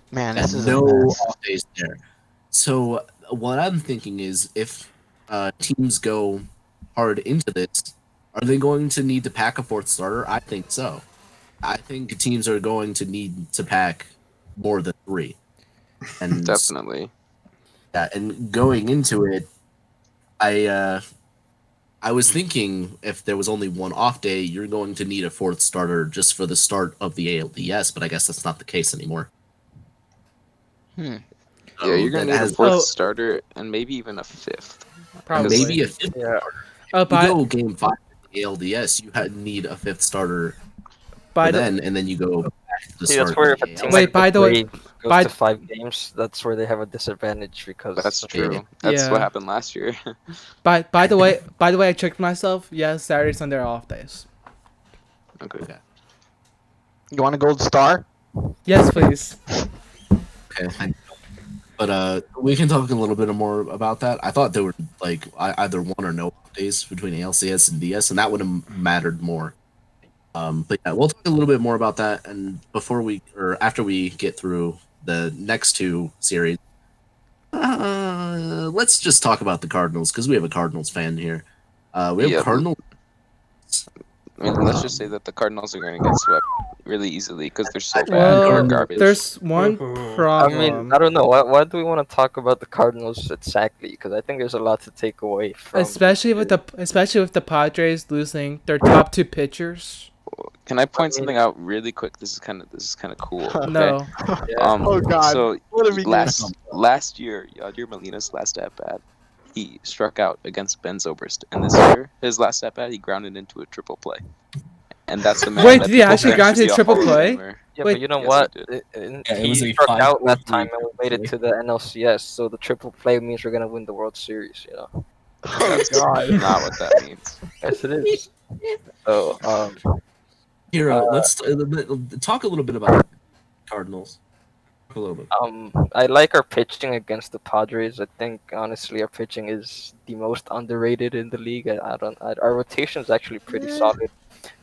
Man, this And is no a mess. off days there. So what I'm thinking is if teams go hard into this, are they going to need to pack a 4th starter? I think so. I think teams are going to need to pack more than 3. And Definitely. yeah, and going into it, I was thinking if there was only 1 off day, you're going to need a 4th starter just for the start of the ALDS, but I guess that's not the case anymore. Yeah, you're going to that need a has- 4th starter and maybe even a 5th. Probably. maybe a 5th. Yeah. Oh, You by go game 5 of the ALDS, you need a 5th starter by for the then, and then you go back to the See, start that's where of if a the team ALDS. Wait, like by the the way- Braves goes by to the- 5 games, that's where they have a disadvantage because That's true. Yeah. That's Yeah. what happened last year. by the way, I checked myself. Yes, Saturday, Sunday are off days. Okay. You want a gold star? Yes, please. Okay, thank you. But we can talk a little bit more about that. I thought there were like either 1 or no off days between ALCS and DS, and that would have mattered more. But yeah, we'll talk a little bit more about that, and after we get through the next 2 series, let's just talk about the Cardinals because we have a Cardinals fan here. We have Yeah. Cardinals. I mean, let's just say that the Cardinals are going to get swept really easily because they're so bad. Well, They're garbage. there's one Ooh. I problem. mean, I don't know. Why do we want to talk about the Cardinals exactly? Because I think there's a lot to take away from. especially with the Padres losing their top 2 pitchers. Can I point something out really quick? This is kind of cool. Okay? No. Oh, God. So What have we got? last year, Yadier Molina's last at bat, he struck out against Ben Zobrist, and this year, his last at bat, he grounded into a triple play. And that's the man. Wait, that did he people actually think ground should into be a triple Hall of play? Famer. Yeah, Wait, but you know yes, what? we did. it was He a struck out 5-4 that time, lead. and we made it to the NLCS. So the triple play means we're gonna win the World Series. You know. Oh That's God. not what that means. Yes, it is. So Here, uh, let's talk a little bit about Cardinals. Talk a little bit. I like our pitching against the Padres. I think honestly our pitching is the most underrated in the league. Our rotation is actually pretty solid.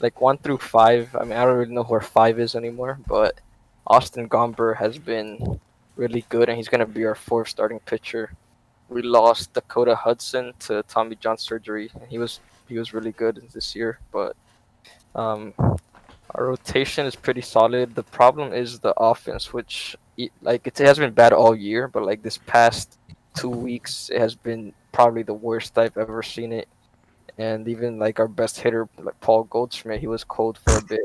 Like 1 through 5. I mean, I don't really know who our 5 is anymore, but Austin Gomber has been really good, and he's gonna be our 4th starting pitcher. We lost Dakota Hudson to Tommy John surgery, and he was really good this year, but um, our rotation is pretty solid. The problem is the offense, which like it has been bad all year, but like this past 2 weeks, it has been probably the worst I've ever seen it. And even like our best hitter, like Paul Goldschmidt, he was cold for a bit.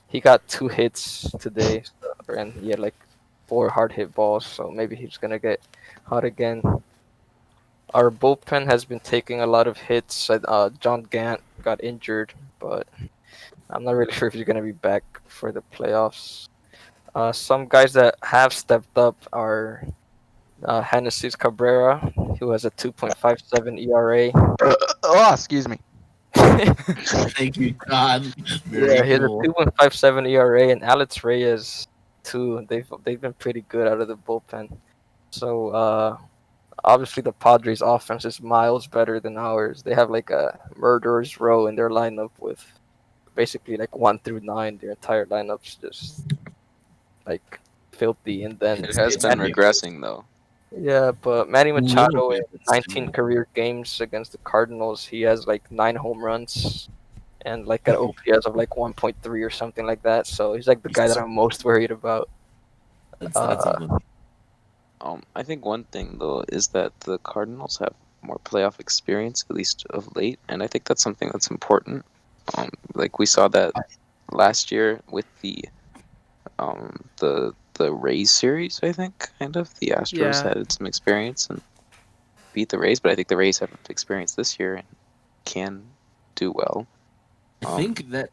He got 2 hits today, and he had like 4 hard hit balls. So maybe he's gonna get hot again. Our bullpen has been taking a lot of hits. John Gant got injured, but I'm not really sure if he's gonna be back for the playoffs. Some guys that have stepped up are Hennessy Cabrera, who has a 2.57 ERA. Oh, excuse me. Thank you, God. Very Yeah, he has a cool. 2.57 ERA, and Alex Reyes too. They've been pretty good out of the bullpen. So obviously the Padres' offense is miles better than ours. They have like a murderer's row in their lineup with basically like 1 through 9. Their entire lineup's just like filthy, and then It has It's been pretty regressing though. yeah, but Manny little Machado in bit, but still. 19 career games against the Cardinals, he has like 9 home runs and like an OPS of like 1.3 or something like that. So he's like the guy that I'm most worried about. That's a good. I think one thing though is that the Cardinals have more playoff experience, at least of late, and I think that's something that's important. Like we saw that last year with the Rays series. I think kind of the Astros Yeah. had some experience and beat the Rays, but I think the Rays have experience this year and can do well. I think that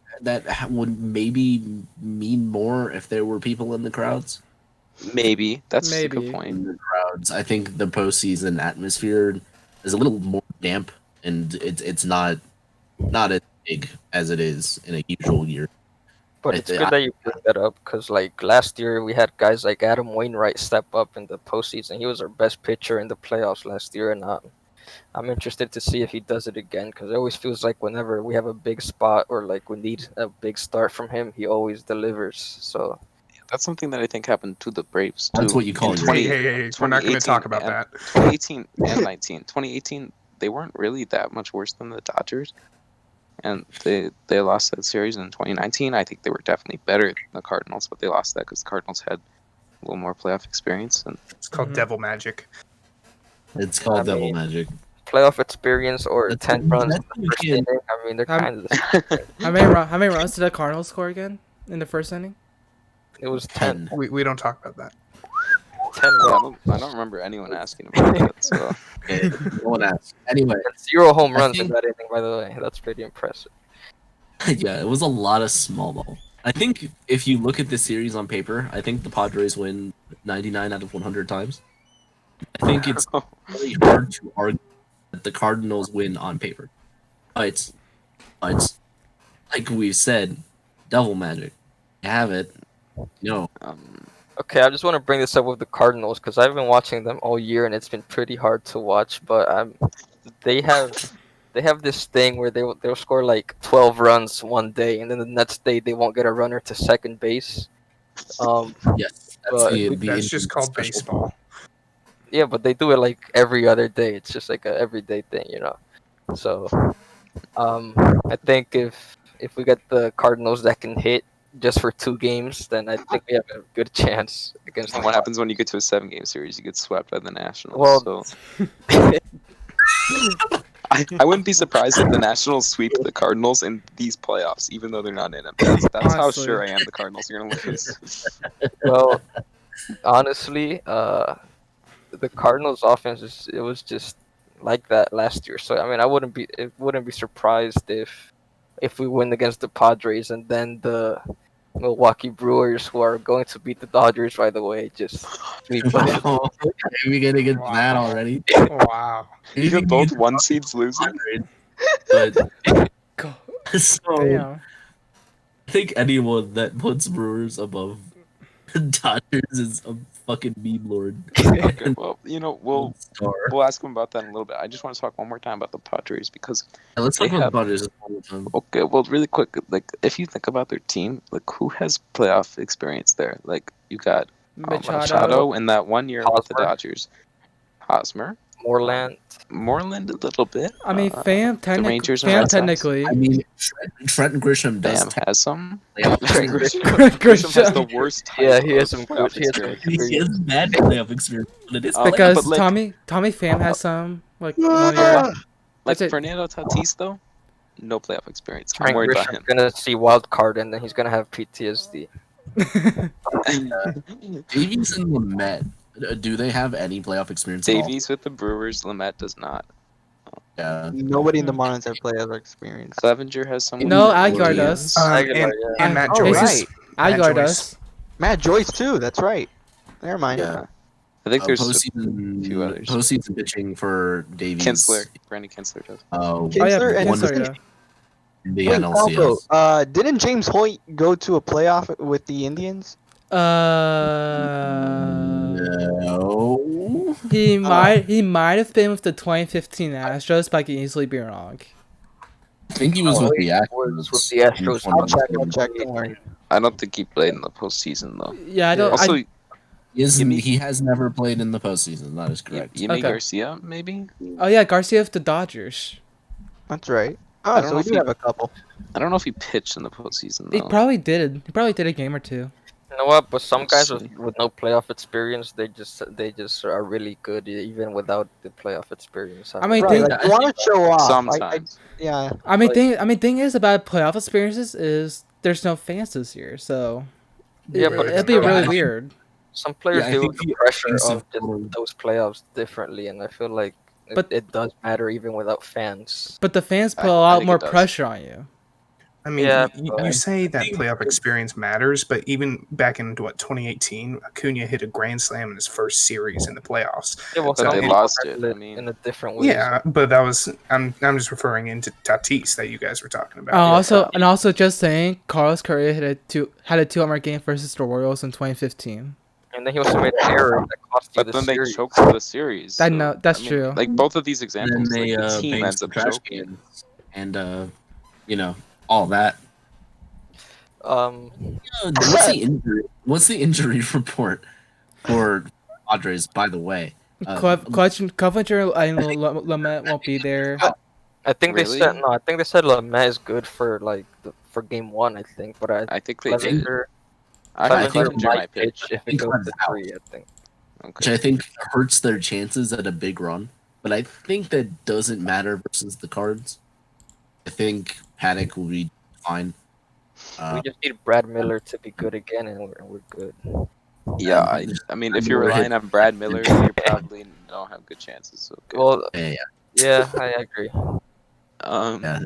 would maybe mean more if there were people in the crowds. Maybe that's a Maybe. good point. In the crowds, I think the postseason atmosphere is a little more damp, and it's not as big as it is in a usual year. But it's good that you bring that up because, like, last year we had guys like Adam Wainwright step up in the postseason. He was our best pitcher in the playoffs last year, and I'm interested to see if he does it again because it always feels like whenever we have a big spot or like we need a big start from him, he always delivers. So That's something that I think happened to the Braves too. That's what you call in your- 20 Hey, we're not going to 2018 talk about and- that. 2018 and 19. 2018, they weren't really that much worse than the Dodgers, and they lost that series. In 2019, I think they were definitely better than the Cardinals, but they lost that because the Cardinals had a little more playoff experience. And It's called Mhm. Devil Magic. It's called I Devil mean- Magic. playoff experience or That's- 10 runs in that's the first okay. inning. I mean, they're kind of the same. How many runs did the Cardinals score again in the first inning? It was 10. 10. We don't talk about that. 10 I runs. don't remember anyone asking about that. So Okay, no one asked. Anyway, And 0 home I runs think- in that inning, by the way. That's pretty impressive. yeah, it was a lot of small ball. I think if you look at the series on paper, I think the Padres win 99 out of 100 times. I think it's really hard to argue that the Cardinals win on paper. But like we said, Devil Magic. You have it. No. Okay, I just want to bring this up with the Cardinals because I've been watching them all year and it's been pretty hard to watch. But they have this thing where they'll score like 12 runs one day and then the next day they won't get a runner to second base. Yes. That's But That's just called special. baseball. Yeah, but they do it like every other day. It's just like a everyday thing, you know. So, I think if we get the Cardinals that can hit just for 2 games, then I think we have a good chance against and them. what happens when you get to a 7-game series? You get swept by the Nationals. Well- So I wouldn't be surprised if the Nationals sweep the Cardinals in these playoffs, even though they're not in them. That's how Honestly. sure I am the Cardinals are going to lose. Well, honestly, the Cardinals' offense was just like that last year. So I mean, I wouldn't be surprised if we win against the Padres and then the Milwaukee Brewers, who are going to beat the Dodgers right away. Just Wow. Are we getting into that Wow. already? Wow. Even both one seeds losing. But Go- so Damn. I think anyone that puts Brewers above Dodgers is a fucking meme lord. Okay, well, we'll Star. we'll ask him about that in a little bit. I just want to talk one more time about the Padres because Yeah, let's they talk about have- the Dodgers one more time. okay, well, really quick, like if you think about their team, like who has playoff experience there? Like you got Machado. Machado in that 1 year with the Hosmer. Dodgers, Hosmer, Moreland. Moreland a little bit. I mean, the Rangers and Fam Red Sox. technically. I mean, Trent Grisham does. Bam has some. playoff Trent experience. Grisham has the worst. Yeah, type he has of some playoff good. He has some experience. He has bad playoff experience, but it is Oh, playoff. Because but, like- Tommy Pham has some like Ah! 1 year. Like That's it. Fernando Tatis though, no playoff experience. I'm Frank worried about Grisham's him. gonna see wild card and then he's gonna have PTSD. Davies and Lamet, do they have any playoff experience at all? Davies with the Brewers, Lamette does not. Yeah. Nobody in the Marlins have playoff experience. Clevenger has some. No, with the Aguilar Indians. does. And, yeah. and Matt Oh, Joyce. right. Aguilar Joyce. does. Matt Joyce too. That's right. Never mind. Yeah. I think there's a postseason, few others. postseason pitching for Davies. Kinsler. Brandon Kinsler does. Oh, Oh yeah, Kinsler and one Kinsler, Kinsler. yeah. the Wait, NLCS. also, didn't James Hoyt go to a playoff with the Indians? No. He might have been with the 2015 Astros, but I can easily be wrong. I think he was with the Astros. Was with the Astros. in I'll check. 2019. Don't worry. I don't think he played in the postseason though. Yeah, I don't. Also, He has never played in the postseason. That is correct. Yimi Okay. Garcia maybe. Oh yeah, Garcia of the Dodgers. That's right. I Oh, don't so know we if do he- have a couple. I don't know if he pitched in the postseason He though. probably did. He probably did a game or two. You know what? But some Let's guys see. with no playoff experience, they just are really good even without the playoff experience. I mean, Right, think- like, you want to show off. Sometimes. Yeah. I mean, Like- thing is about playoff experiences is there's no fans this year, so Yeah, but it'd be it's- really I- weird. some players Yeah, I deal think with the the pressure essence of of just football- those playoffs differently, and I feel like But- it does matter even without fans. But the fans put I a lot think more it does. pressure on you. I mean, Yeah, you but- say that think- playoff experience matters, but even back in 2018, Acuna hit a grand slam in his first series in the playoffs. Yeah, well, But some they people lost handle it, I mean- in a different way. Yeah, but that was I'm just referring into Tatis that you guys were talking about. Also just saying, Carlos Correa had a 2-homer game versus the Royals in 2015. And then he also made an error that cost you But the then series. they choked for the series. That so, no- that's I mean, true. Like both of these And then examples, they like the team banged ends some up trash choking. cans and all that. Um, What's the injury report for Padres? By the way, Clevenger and Lamet won't be there. I think Really? I think they said Lamette is good for for game 1. I think, but I think they did. Clevenger, I think Clevenger Clevenger might might pitch. pitch if it think goes to Clevenger's out. 3. I think. which Okay. I think hurts their chances at a big run. But I think that doesn't matter versus the Cards. I think Paddock will be fine. We just need Brad Miller to be good again, and we're good. Yeah, I mean, if you're relying on Brad Miller, you probably don't have good chances. Okay. Well, Yeah, yeah, I agree. yeah,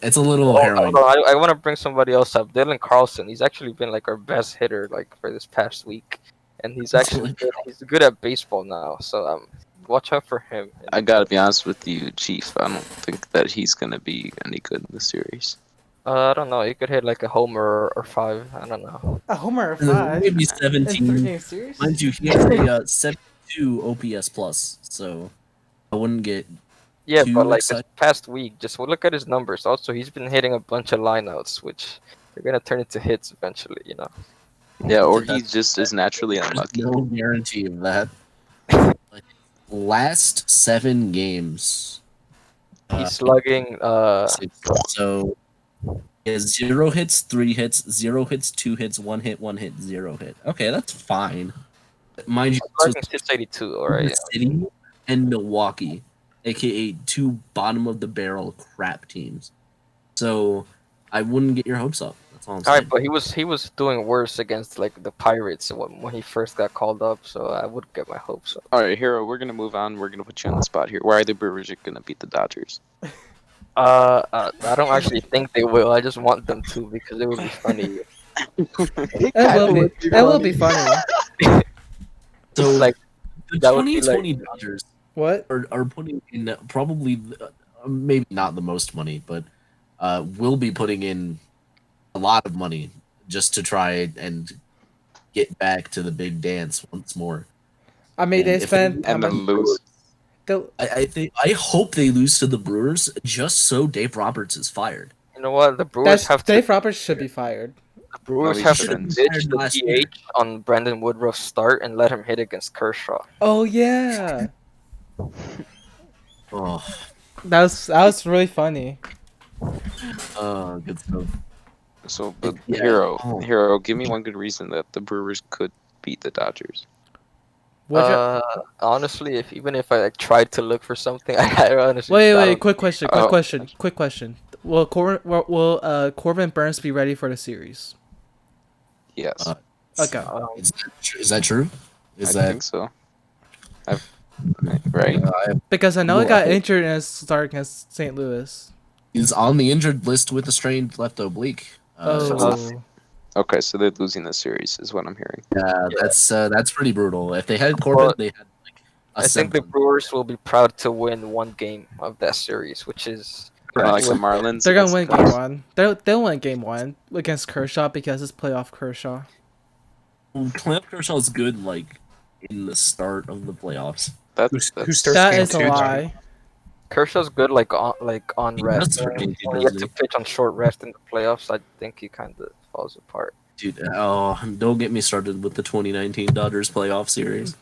it's a little harrowing. Hold on, I want to bring somebody else up. Dylan Carlson. He's actually been like our best hitter for this past week, and he's actually good. He's good at baseball now. So watch out for him. I gotta be honest with you, Chief. I don't think that he's gonna be any good in the series. I don't know. He could hit like a homer or 5. I don't know. A homer Maybe in 17. 3-game series. Mind you, he has a 72 OPS plus, so I wouldn't get. Yeah, Too but like this excited. past week, just look at his numbers. Also, he's been hitting a bunch of lineouts, which are gonna turn into hits eventually. You know. Yeah, or he That's- just is naturally There's unlucky. no guarantee of that. Like, last 7 games, He's slugging. so he has 0 hits, 3 hits, 0 hits, 2 hits, 1 hit, 1 hit, 0 hit. Okay, that's fine. Mind you, so Slugging 682. All right. the City and Milwaukee, aka 2 bottom of the barrel crap teams. So I wouldn't get your hopes up. That's all I'm All saying. right, but he was doing worse against like the Pirates when he first got called up. So I would get my hopes up. All right, Hero, we're gonna move on. We're gonna put you on the spot here. Why are the Brewers gonna beat the Dodgers? I don't actually think they will. I just want them to because it would be funny. It It kinda will be. would be It will be funny. funny. So Like, the that would be 2020 like- Dodgers What? are putting in probably maybe not the most money, but will be putting in a lot of money just to try and get back to the big dance once more. I mean, And they if spent how And much? then lose. I hope they lose to the Brewers just so Dave Roberts is fired. You know what? The Brewers have to. Dave Roberts should be fired. The Brewers he have to shouldn't. ditch the Last year. DH on Brandon Woodruff's start and let him hit against Kershaw. Oh yeah, Oh, that was really funny. good stuff. So, but Yeah. Hero, give me one good reason that the Brewers could beat the Dodgers. Which, Honestly, even if I tried to look for something, I honestly. I wait. don't- Quick question. Oh. Quick question. Will Corbin Burns be ready for the series? Yes, Uh, Okay. Is that true? Is I that think so. Right? Because I know Well, he got I think- injured in his start against St. Louis. he's on the injured list with a strained left oblique? Oh. Okay, so they're losing the series, is what I'm hearing. Yeah, that's pretty brutal. If they had Corbin, Well, they had like a I think the semblance. Brewers will be proud to win one game of that series, which is Like the win- Marlins. They're gonna win against the game Cubs. one. They'll win game one against Kershaw because it's playoff Kershaw. Clamp Kershaw is good, like in the start of the playoffs. Who starts That game is a two, John? lie. Kershaw's good like on He rest. does certain When you have things, to pitch on short rest in the playoffs, I think he kind of falls apart. Dude, don't get me started with the 2019 Dodgers playoff series.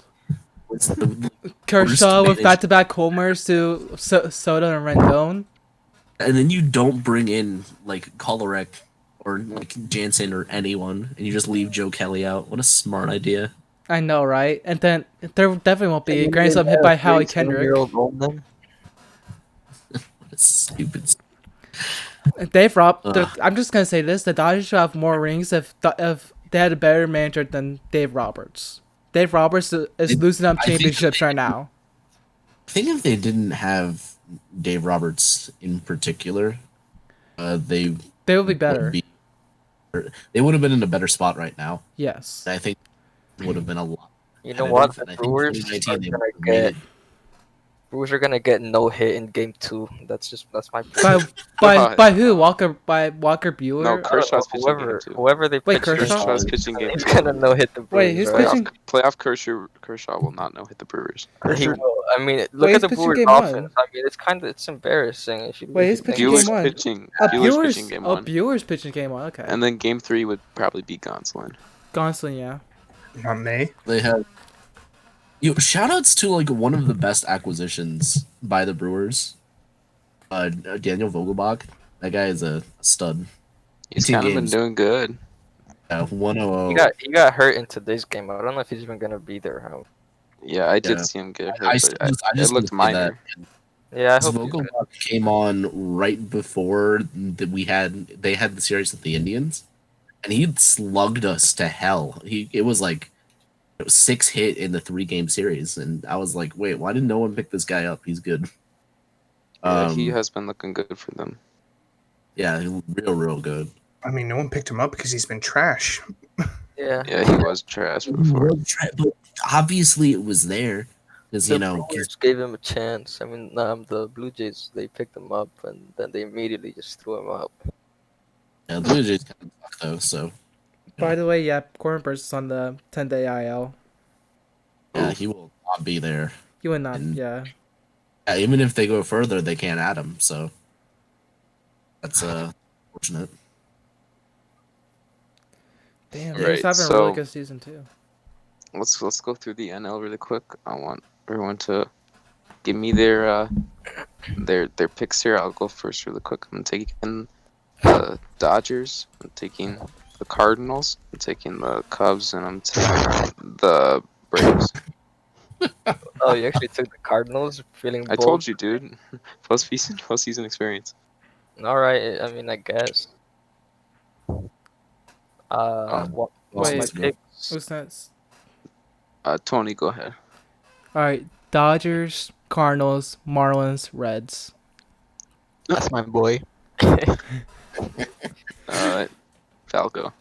It's the- Kershaw with managed- back-to-back homers to Soto and Rendon. and then you don't bring in like Kolarek or like Jansen or anyone, and you just leave Joe Kelly out. What a smart idea! I know, right? And then there definitely won't be a grand slam hit by Howie Kendrick. What a stupid. Dave Rob, Ugh. I'm just gonna say this: the Dodgers should have more rings if they had a better manager than Dave Roberts. Dave Roberts is losing up I think championships right now. I think if they didn't have Dave Roberts in particular, they They will be better. they would have been in a better spot right now. Yes. I think it would have been a lot. You know what? The And I think Brewers 2019 are they gonna would have made get it. Brewers are gonna get no hit in game 2. That's my By who? By Walker Bueller? No, Kershaw's pitching game whoever two. whoever they Wait, pitch Kershaw? Kershaw's pitching game he's two. gonna no hit the Brewers. Wait, who's right? pitching? Playoff Kershaw will not hit the Brewers. He will. I mean, look Wait, at the he's pitching Brewers game one. offense. I mean, it's embarrassing if you. Wait, if he's you pitching think- game one. Bueller's pitching game one. Bueller's pitching game one. Okay. And then game 3 would probably be Gonsolin. Gonsolin, yeah. Not me. They have. Shout outs to like one of the best acquisitions by the Brewers. Daniel Vogelbach. That guy is a stud. He's 18 kind of been games. doing good. 100. He got hurt in today's game. I don't know if he's even gonna be there. Yeah, I did Yeah. see him get hurt, I but just it looked wanna say that. minor. Yeah, I hope he's good. Vogelbach came on right before they had the series with the Indians, and he slugged us to hell. It was like 6 hit in the 3-game series, and I was like, wait, why didn't no one pick this guy up? He's good. Yeah, he has been looking good for them. Yeah, real good. I mean, no one picked him up because he's been trash. Yeah. Yeah, he was trash before. But obviously it was there because The Brewers gave him a chance. I mean, the Blue Jays, they picked him up and then they immediately just threw him out. the Blue Jays kind of suck though. So By the way, yeah, Corbin Burns is on the 10-day IL. yeah, he will not be there. You would not, And- yeah. Yeah, even if they go further, they can't add him. So that's fortunate. Damn, Right, he's having a so- really good season too. Let's go through the NL really quick. I want everyone to give me their picks here. I'll go first really quick. I'm taking the Dodgers. I'm taking the Cardinals. I'm taking the Cubs, and I'm taking the Braves. Oh, you actually took the Cardinals? Feeling I bold? told you, dude. Postseason experience. All right. I mean, I guess. What Wait. my picks? Who's next? Tony, go ahead. All right, Dodgers, Cardinals, Marlins, Reds. That's my boy. Falco.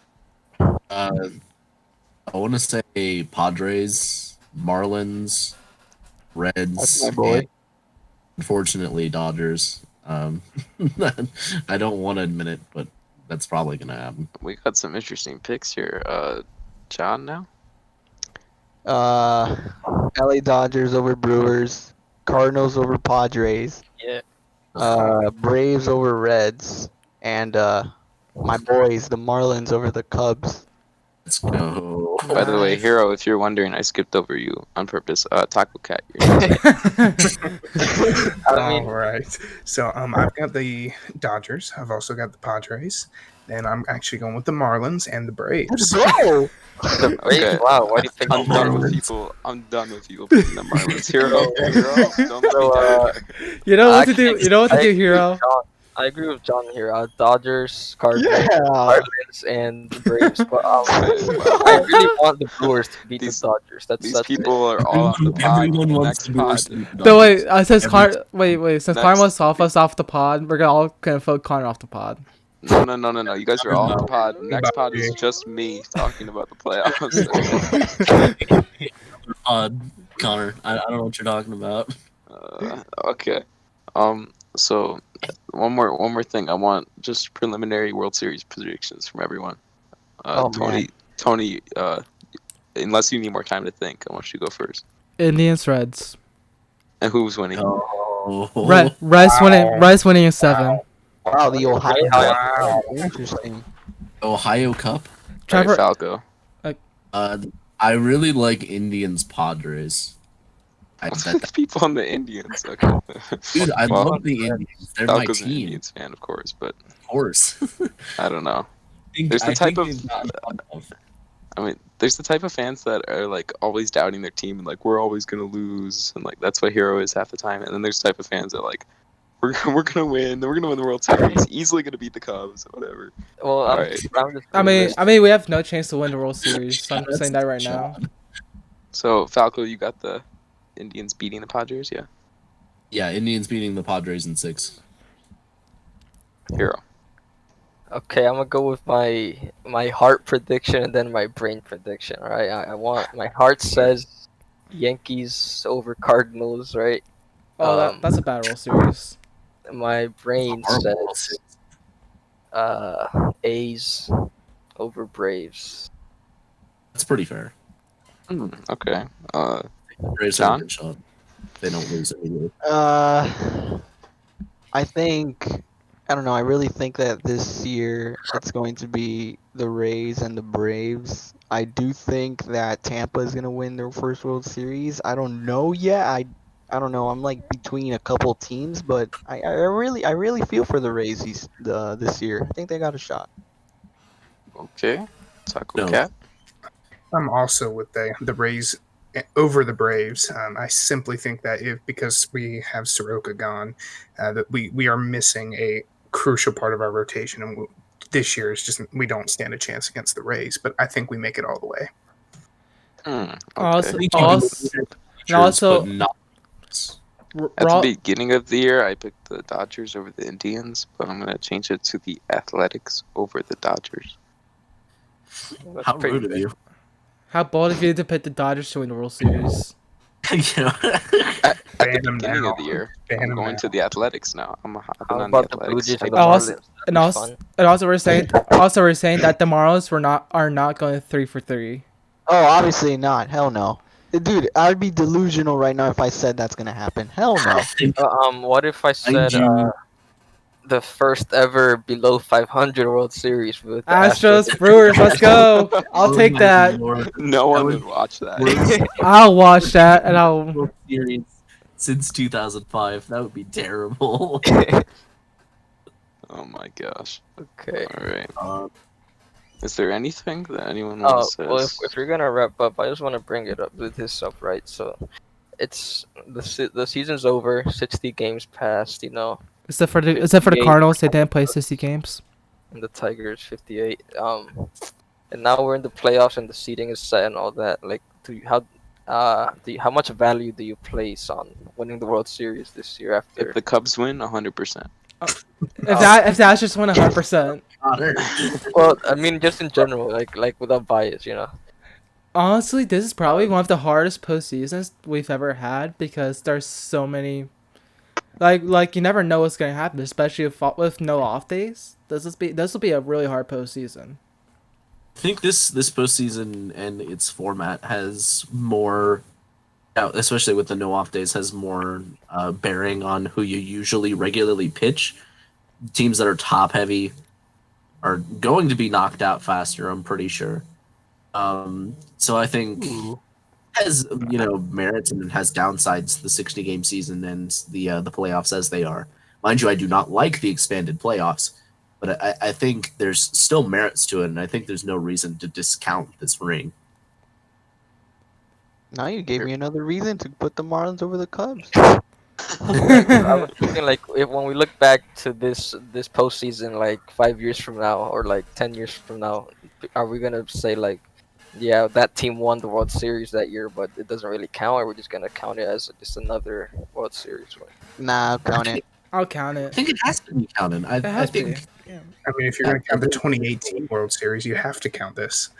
I want to say Padres, Marlins, That's Reds, my boy. and unfortunately Dodgers. I don't want to admit it, but that's probably gonna happen. We got some interesting picks here. John now? LA Dodgers over Brewers, Cardinals over Padres, Yeah. Braves over Reds, and my boys, the Marlins over the Cubs. Let's go. By the way, Nice. Hero, if you're wondering, I skipped over you on purpose. Taco Cat. You're next. I mean, All right. So I've got the Dodgers. I've also got the Padres. Then I'm actually going with the Marlins and the Let's Braves. go! wait, Okay. wow, why do you pick I'm the done with Marlins? people. I'm done with people picking the Marlins. Hero, don't let me So, down. You know what to Actually, do. You know what to I do, agree with Hero. John. I agree with John here. Dodgers, Cardinals, Yeah! Marlins, and the Braves. But Wow. I really want the Brewers to beat These- the Dodgers. These That's people are all on the pod. Everyone wants Next the Brewers pod. to beat the No, Dodgers. wait. Since since Next. Connor was off us off the pod, we're all gonna vote Connor off the pod. No. You guys are all on the pod. Next pod is just me talking about the playoffs. Connor, I don't know what you're talking about. Okay. So one more thing. I want just preliminary World Series predictions from everyone. Oh, Tony. Unless you need more time to think, I want you to go first. Indians, Reds. And who's winning? Oh. Reds winning in 7. Wow, the Ohio. Wow. Interesting. Ohio Cup. Trevor, Alright, Falco. I really like Indians Padres. People on the Indians. Okay. Dude, I Well, love the Indians. They're my Falco's an team. Indians fan, of course, but Of course. I don't know. think- There's the I type think of- it's not enough. I mean, there's the type of fans that are like always doubting their team and like we're always gonna lose and like that's what Hero is half the time. And then there's the type of fans that like we're gonna win. We're gonna win the World Series. Easily gonna beat the Cubs. Whatever. Well, Alright. I'm just I mean, we have no chance to win the World Series. So I'm That's saying that right a now. shot. So Falco, you got the Indians beating the Padres. Yeah. Yeah, Indians beating the Padres in 6. Hero. Okay, I'm gonna go with my heart prediction and then my brain prediction. All right, I want my heart says Yankees over Cardinals, right? Oh, that's a bad World Series. My brain Horrible. says A's over Braves. That's pretty fair. Okay. Braves have John? a good shot. They don't lose anyway. I think I don't know. I really think that this year it's going to be the Rays and the Braves. I do think that Tampa is going to win their first World Series. I don't know yet. I don't know. I'm like between a couple teams, but I really feel for the Rays this year. I think they got a shot. Okay. Taco No. Cat. I'm also with the Rays over the Braves. I simply think that because we have Soroka gone, that we are missing a crucial part of our rotation, and this year is just we don't stand a chance against the Rays. But I think we make it all the way. Okay. Also, Features, also- but not- At the beginning of the year, I picked the Dodgers over the Indians, but I'm gonna change it to the Athletics over the Dodgers. That's How pretty rude of good. you. How bold of you to pick the Dodgers to win the World Series? You know? At the Ban 'em beginning now. of the year, Ban I'm 'em going now. to the Athletics now. I'm hopping How on the about the Blue Athletics. Jays and the And also- Marlins? That'd and be also- fun. And we're saying that the Marlins are not going 3 for 3. Oh, obviously not. Hell no. Dude, I'd be delusional right now if I said that's gonna happen. Hell no. What if I said you- the first ever below 500 World Series with the Astros, Brewers, let's go. I'll take that. No one would- would watch that. I'll watch that, and I'll. World Series since 2005. That would be terrible. Oh my gosh. Okay. All right. Uh, Is there anything that anyone Oh, wants to well, if you're gonna wrap up, I just want to bring it up with this up, right? So, it's the season's over, 60 games passed, you know, Except for the Cardinals, they didn't play 60 games. and the Tigers 58. And now we're in the playoffs and the seeding is set and all that. Like, how much value do you place on winning the World Series this year after? If the Cubs win, 100%. If that's just win 100%. Connor. Well, I mean, just in general, like without bias, you know. Honestly, this is probably one of the hardest postseasons we've ever had because there's so many. Like you never know what's gonna happen, especially with no off days. This will be a really hard postseason. I think this postseason and its format has more, especially with the no off days, has more bearing on who you usually regularly pitch. Teams that are top heavy are going to be knocked out faster. I'm pretty sure. So I think has merits and it has downsides. The 60-game season and the playoffs as they are. Mind you, I do not like the expanded playoffs. But I think there's still merits to it, and I think there's no reason to discount this ring. Now you gave me another reason to put the Marlins over the Cubs. I was thinking like when we look back to this postseason, like 5 years from now or like 10 years from now, are we gonna say like, yeah, that team won the World Series that year, but it doesn't really count, or we're just gonna count it as just another World Series win? Nah, I'll count it. I'll count I it. think it has to be counted. It I has to think be. Yeah. I mean, if you're going to count the 2018 World Series, you have to count this.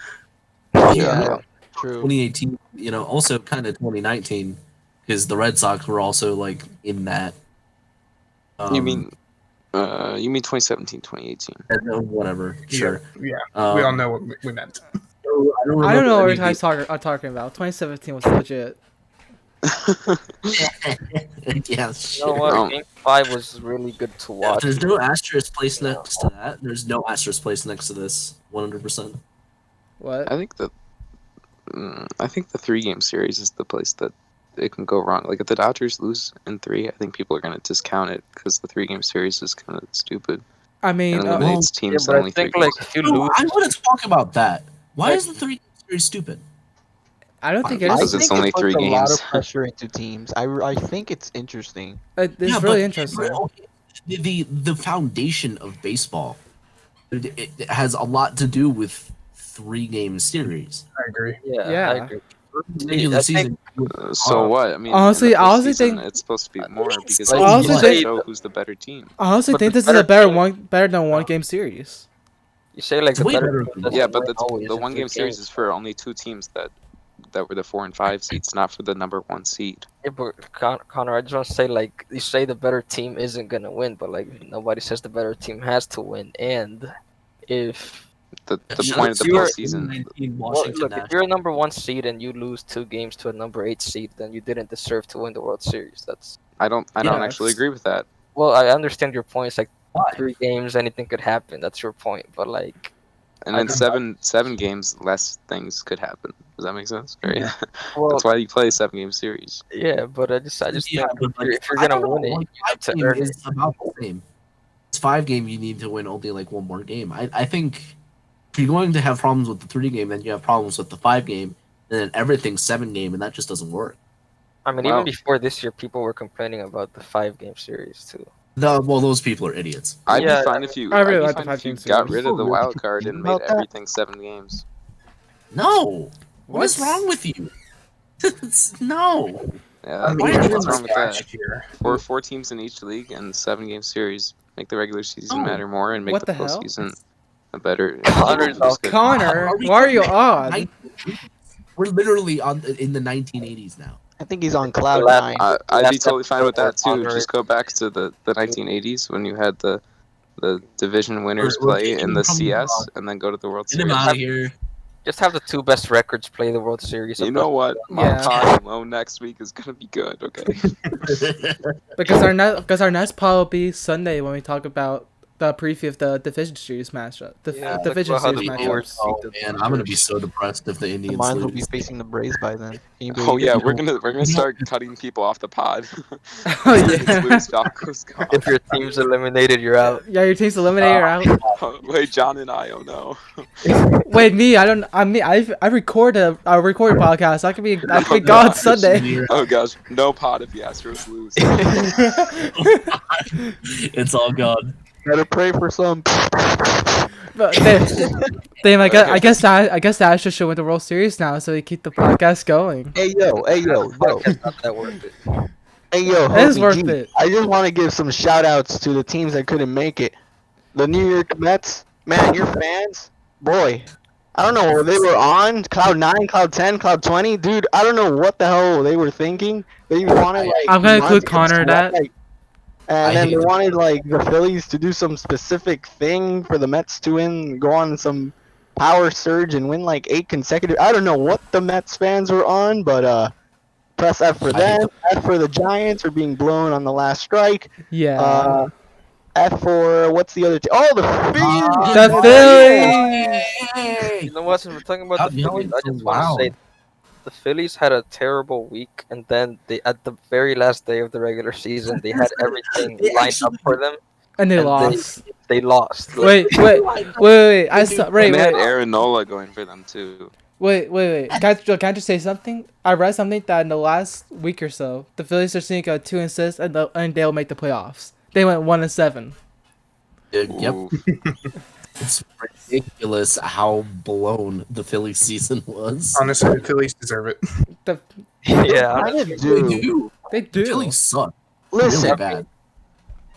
Yeah, true. 2018, also kind of 2019, because the Red Sox were also like in that. You mean 2017, 2018? Whatever. Sure. Yeah, we all know what we meant. I I don't know what you guys are talking about. 2017 was legit. Yeah, You sure. know what? Um, Game 5 was really good to watch. There's no asterisk place next to that. There's no asterisk place next to this. 100%. What? I think the 3-game series is the place that it can go wrong. Like if the Dodgers lose in 3, I think people are gonna discount it because the 3-game series is kind of stupid I mean, and eliminates teams but that I only 3 think like games. if you No, lose, I want to talk about that. Why Like- is the 3-game series stupid? I don't think it Because is. it's only it puts 3 a lot games. of pressure into teams. I think it's interesting. It's Yeah, really but- interesting. The foundation of baseball, it has a lot to do with 3-game series. I agree. Yeah. I agree. Regular I think- season. So what? I mean, Honestly, in the I honestly postseason, think- it's supposed to be more because I it's honestly supposed to think- show who's the better team. I honestly But think the this is a better better than one game series. You say like It's the way better better team than doesn't Yeah, but win always the in 1-game 3 series games. is for only 2 teams that were the 4 and 5 seeds, not for the number 1 seed. Yeah, but Connor, I just want to say like you say the better team isn't gonna win, but like nobody says the better team has to win. And if The Yeah, point of the you are- postseason. well, look, if you're a number 1 seed and you lose 2 games to a number 8 seed, then you didn't deserve to win the World Series. That's I don't Yeah, actually it's- agree with that. well, I understand your point. It's like Why? 3 games, anything could happen. That's your point. But like, And I then don't- 7 games, less things could happen. Does that make sense? Right. Yeah. well, That's why you play a 7-game series. yeah, but I just Yeah, think but, like, if you're I gonna don't win know, it, like, you have to 5-game earn it. is about the same. It's 5-game. You need to win only like one more game. I think if you're going to have problems with the 3-game, then you have problems with the 5-game, and then everything's 7-game, and that just doesn't work. I mean, Wow. even before this year, people were complaining about the 5-game series too. Well, those people are idiots. I'd Yeah, be fine if you. I really I'd be like the fine if you 5-game got series. rid of the People wild really card and complain made about that? everything 7 games. No. What is What? wrong with you? No. Yeah, I mean, Why what's did even wrong with that? last year. 4 teams in each league and 7-game series make the regular season Oh. matter more and make What the the hell? postseason a better. Connor's all- Connor, Are we why are you going odd? 1980s? We're literally in the 1980s now. I think he's on cloud Last- 9. I'd be That's totally fine with that too. Connor- Just go back to the 1980s when you had the division winners We're play taking in the from CS LeBron. and then go to the World Get him Series. out of here. Just have the 2 best records play the World Series. You know what? My Yeah. pod alone next week is gonna be good. Okay. Because our next pod will be Sunday when we talk about the preview of the division series matchup. The Yeah, division look how series the matchup. Brewers Oh, beat the man, I'm gonna be so depressed if the The Indians Marlins will be lose. facing the Braves by then. Can you Oh believe yeah, it? we're gonna start cutting people off the pod. Oh Indians yeah. lose, Falco's gone. If your team's eliminated, you're out. Yeah, your team's eliminated out. Wait, John and I, oh no. Wait, me? I record a podcast. I could be gone Sunday. Oh gosh, no pod if the Astros lose. It's all gone. Better pray for some. But damn, I guess the Astros should win the World Series now, so we keep the podcast going. Hey yo, Podcast not that worth it. hey yo. It is Homie worth G, it. I just want to give some shout outs to the teams that couldn't make it. The New York Mets, Man, your fans, boy. I don't know. They were on cloud 9, cloud 10, cloud 20, dude. I don't know what the hell they were thinking. They wanted like I'm gonna wanted include to get Connor in that. swept, and I then hate they the- wanted like the Phillies to do some specific thing for the Mets to win, go on some power surge and win like 8 consecutive. I don't know what the Mets fans were on, but press F for I hate them, F for the Giants for being blown on the last strike. Yeah. F for what's the other team? Oh, the Phillies. The Phillies. You know what? Since we're talking about Stop the Phillies, yelling I so just want to say loud. the Phillies had a terrible week, and then they at the very last day of the regular season, they had everything They lined up actually- for them, And they and lost. they lost. Like, Wait. I saw. They had Wait. Aaron Nola going for them too. Wait. Can I just say something? I read something that in the last week or so, the Phillies are seeing a 2-6, and they'll make the playoffs. They went 1-7. Yep. Ooh. It's ridiculous how blown the Philly season was. Honestly, the Phillies deserve it. yeah, I honestly, do. They The do. Phillies suck. Listen, Really bad.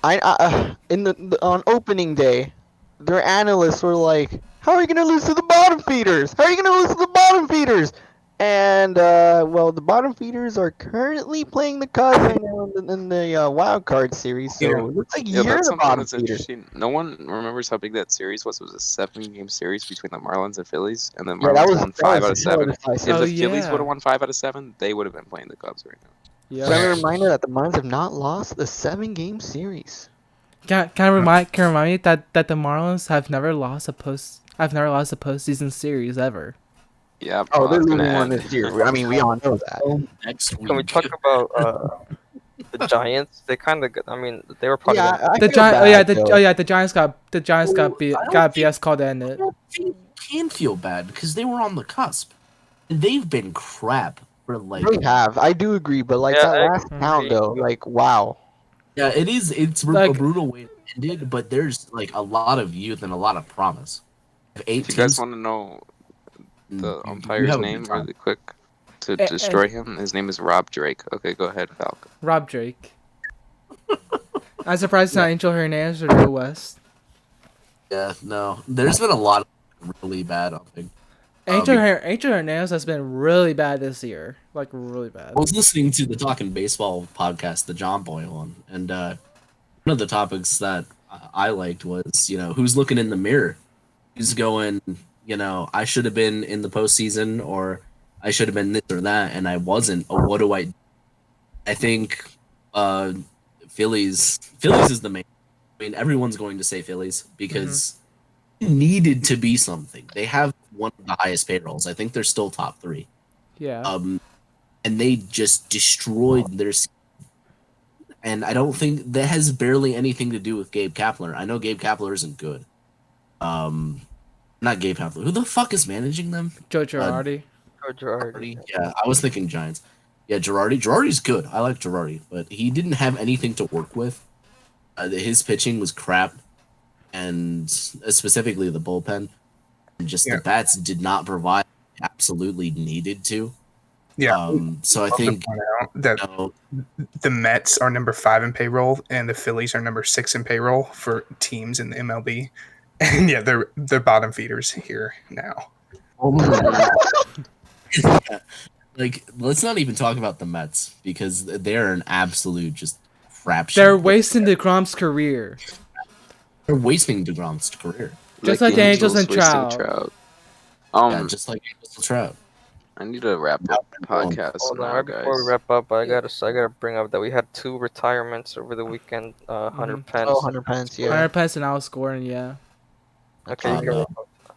I in on opening day, their analysts were like, "How are you gonna lose to the bottom feeders? How are you gonna lose to the bottom feeders?" And well, the bottom feeders are currently playing the Cubs right now in the wild card series, so Yeah. it looks like Yeah, you're that's the something bottom that's feeders. interesting. No one remembers how big that series was. It was a 7-game series between the Marlins and Phillies, and the Yeah, that Marlins was won 5 out of that was hella 7. If decisive. Oh, the Phillies yeah. would have won 5 out of 7, they would have been playing the Cubs right now. Yeah. Friendly reminder that the Marlins have not lost the 7-game series. Can I remind you that the Marlins have never lost a postseason series ever. Yeah. Oh, they're I was gonna losing one add. this year. I mean, we all know that. Next week. can we talk about the Giants? They kind of, I mean, they were probably Yeah, gonna, I The feel Giant, bad, though. the Giants got BS called in I it. don't think you can feel bad because they were on the cusp. And they've been crap for like. They have. I do agree, but like Yeah, that I last agree. count though, like wow. Yeah, it is. It's a Like- brutal way it ended, but there's like a lot of youth and a lot of promise. If 8 If you guys teams, want to know you- the you umpire's have a good name time. really quick to Eh, destroy him, his name is Rob Drake. Okay, go ahead, Falcon. Rob Drake. I'm surprised it's not Angel Hernandez or Joe West. Yeah, no, there's been a lot of really bad umping. Angel Hernandez has been really bad this year. Like, really bad. I was listening to the Talking Baseball podcast, the John Boy one, and one of the topics that I liked was, who's looking in the mirror, who's going, I should have been in the postseason, or I should have been this or that, and I wasn't. Oh, what do I do? I think Phillies is the main. I mean, everyone's going to say Phillies because it needed to be something. They have one of the highest payrolls. I think they're still top 3. Yeah. And they just destroyed their season. And I don't think that has barely anything to do with Gabe Kapler. I know Gabe Kapler isn't good. Not Gabe Kapler. Who the fuck is managing them? Joe Girardi. or Girardi. Yeah, I was thinking Giants. Yeah, Girardi. Girardi's good. I like Girardi, but he didn't have anything to work with. His pitching was crap, and specifically the bullpen. And just the bats did not provide absolutely needed to. Yeah. So I Love to think point out that the Mets are number 5 in payroll and the Phillies are number 6 in payroll for teams in the MLB. And yeah, they're bottom feeders here now. like, let's not even talk about the Mets because they're an absolute just crap. They're wasting DeGrom's career. They're wasting DeGrom's career. Just like the Angels and wasting Trout. Yeah, just like Angels Trout. I need to wrap up the podcast Hold on, now, right before we guys. wrap up, I gotta bring up that we had 2 retirements over the weekend. Hunter Pence. Oh, 100 pence, yeah. 100 pence and I was scoring, yeah. Okay, you can no. wrap up.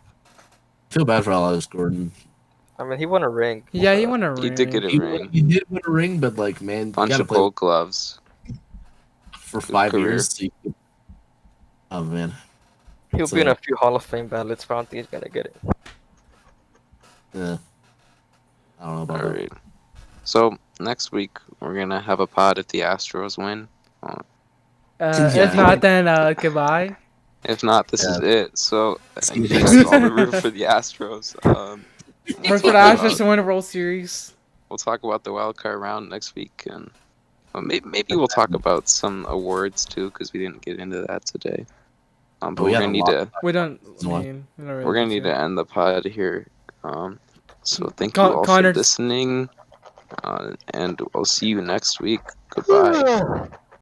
Feel bad for Alex Gordon. I mean, he won a ring. Yeah, he won a ring. He did get a ring. He did win a ring, but like, man, you Bunch gotta of play gold gloves. for Good 5 career. years. So oh man, He'll So- be in a few Hall of Fame ballots, but I don't think he's gonna get it. yeah. I don't know about All that. right. So next week we're gonna have a pod if the Astros win. If not, then goodbye. If not, this is Yeah. it. So See you you guys next all root for the Astros. Root for the Astros to win a World Series. We'll talk about the wild card round next week, and maybe we'll talk about some awards too, because we didn't get into that today. But Oh, we're yeah, gonna the need to We don't. So what? We don't really we're gonna need to end the pod here. So thank you all Connor, for listening, and I'll see you next week. Goodbye.